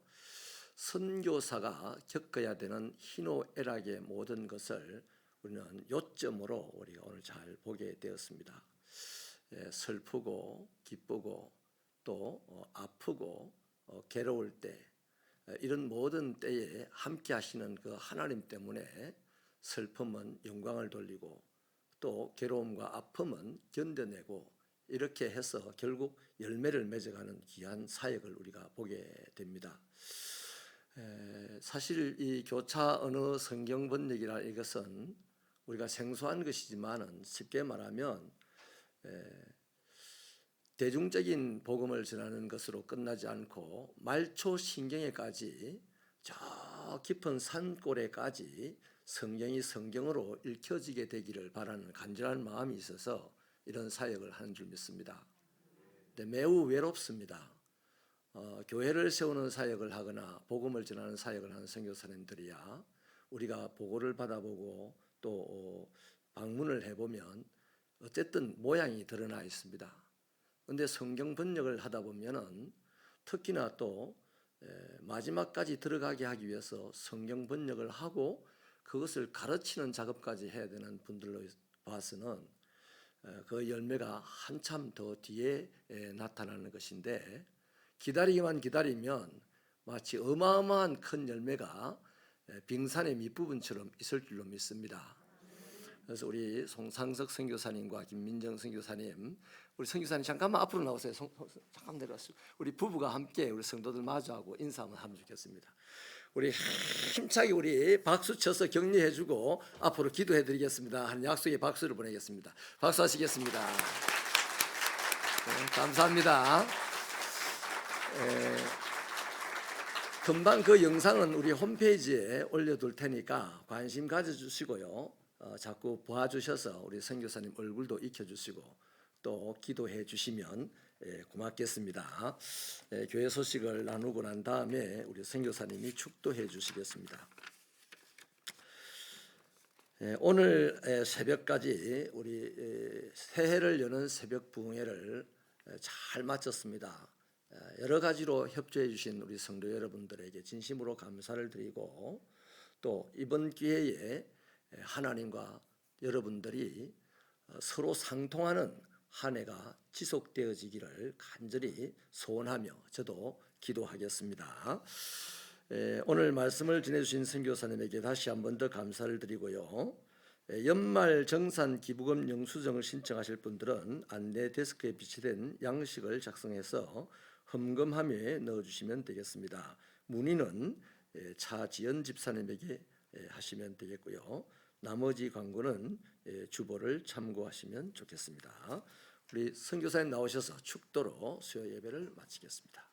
선교사가 겪어야 되는 희노애락의 모든 것을 우리는 요점으로 우리가 오늘 잘 보게 되었습니다. 슬프고 기쁘고 또 아프고 괴로울 때 이런 모든 때에 함께 하시는 그 하나님 때문에 슬픔은 영광을 돌리고 또 괴로움과 아픔은 견뎌내고 이렇게 해서 결국 열매를 맺어가는 귀한 사역을 우리가 보게 됩니다. 사실 이 교차 언어 성경 번역이라 이것은 우리가 생소한 것이지만은 쉽게 말하면 대중적인 복음을 전하는 것으로 끝나지 않고 말초 신경에까지 저 깊은 산골에까지 성경이 성경으로 읽혀지게 되기를 바라는 간절한 마음이 있어서 이런 사역을 하는 줄 믿습니다. 근데 매우 외롭습니다. 교회를 세우는 사역을 하거나 복음을 전하는 사역을 하는 선교사님들이야 우리가 보고를 받아보고 또 방문을 해보면 어쨌든 모양이 드러나 있습니다. 그런데 성경 번역을 하다 보면은 특히나 또 마지막까지 들어가게 하기 위해서 성경 번역을 하고 그것을 가르치는 작업까지 해야 되는 분들로 봐서는 그 열매가 한참 더 뒤에 나타나는 것인데 기다리기만 기다리면 마치 어마어마한 큰 열매가 빙산의 밑부분처럼 있을 줄로 믿습니다. 그래서 우리 송상석 선교사님과 김민정 선교사님, 우리 선교사님 잠깐만 앞으로 나오세요. 잠깐 내려왔어요. 우리 부부가 함께 우리 성도들 마주하고 인사 한번 하면 좋겠습니다. 우리 힘차게 우리 박수 쳐서 격려해주고 앞으로 기도해드리겠습니다. 한 약속의 박수를 보내겠습니다. 박수하시겠습니다. 네, 감사합니다. 금방 그 영상은 우리 홈페이지에 올려둘 테니까 관심 가져주시고요. 자꾸 봐주셔서 우리 선교사님 얼굴도 익혀주시고 또 기도해 주시면 고맙겠습니다. 교회 소식을 나누고 난 다음에 우리 선교사님이 축도해 주시겠습니다. 오늘 새벽까지 우리 새해를 여는 새벽 부흥회를 잘 마쳤습니다. 여러 가지로 협조해 주신 우리 성도 여러분들에게 진심으로 감사를 드리고 또 이번 기회에 하나님과 여러분들이 서로 상통하는 한 해가 지속되어지기를 간절히 소원하며 저도 기도하겠습니다. 오늘 말씀을 전해주신 선교사님에게 다시 한 번 더 감사를 드리고요. 연말 정산 기부금 영수증을 신청하실 분들은 안내 데스크에 비치된 양식을 작성해서 험금함에 넣어주시면 되겠습니다. 문의는 차지연 집사님에게 하시면 되겠고요. 나머지 광고는 주보를 참고하시면 좋겠습니다. 우리 선교사님 나오셔서 축도로 수요 예배를 마치겠습니다.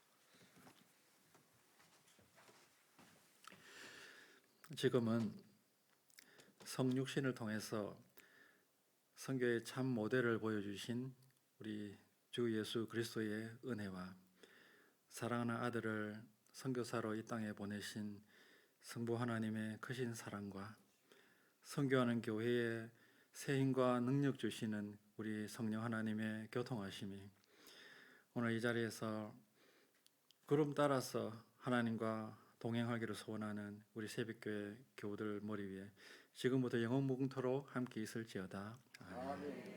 지금은 성육신을 통해서 선교의 참 모델을 보여주신 우리 주 예수 그리스도의 은혜와 사랑하는 아들을 선교사로 이 땅에 보내신 성부 하나님의 크신 사랑과 선교하는 교회에 새 힘과 능력 주시는 우리 성령 하나님의 교통하심이 오늘 이 자리에서 구름 따라서 하나님과 동행하기를 소원하는 우리 새벽교회 교우들 머리 위에 지금부터 영원 무궁토록 함께 있을지어다. 아멘.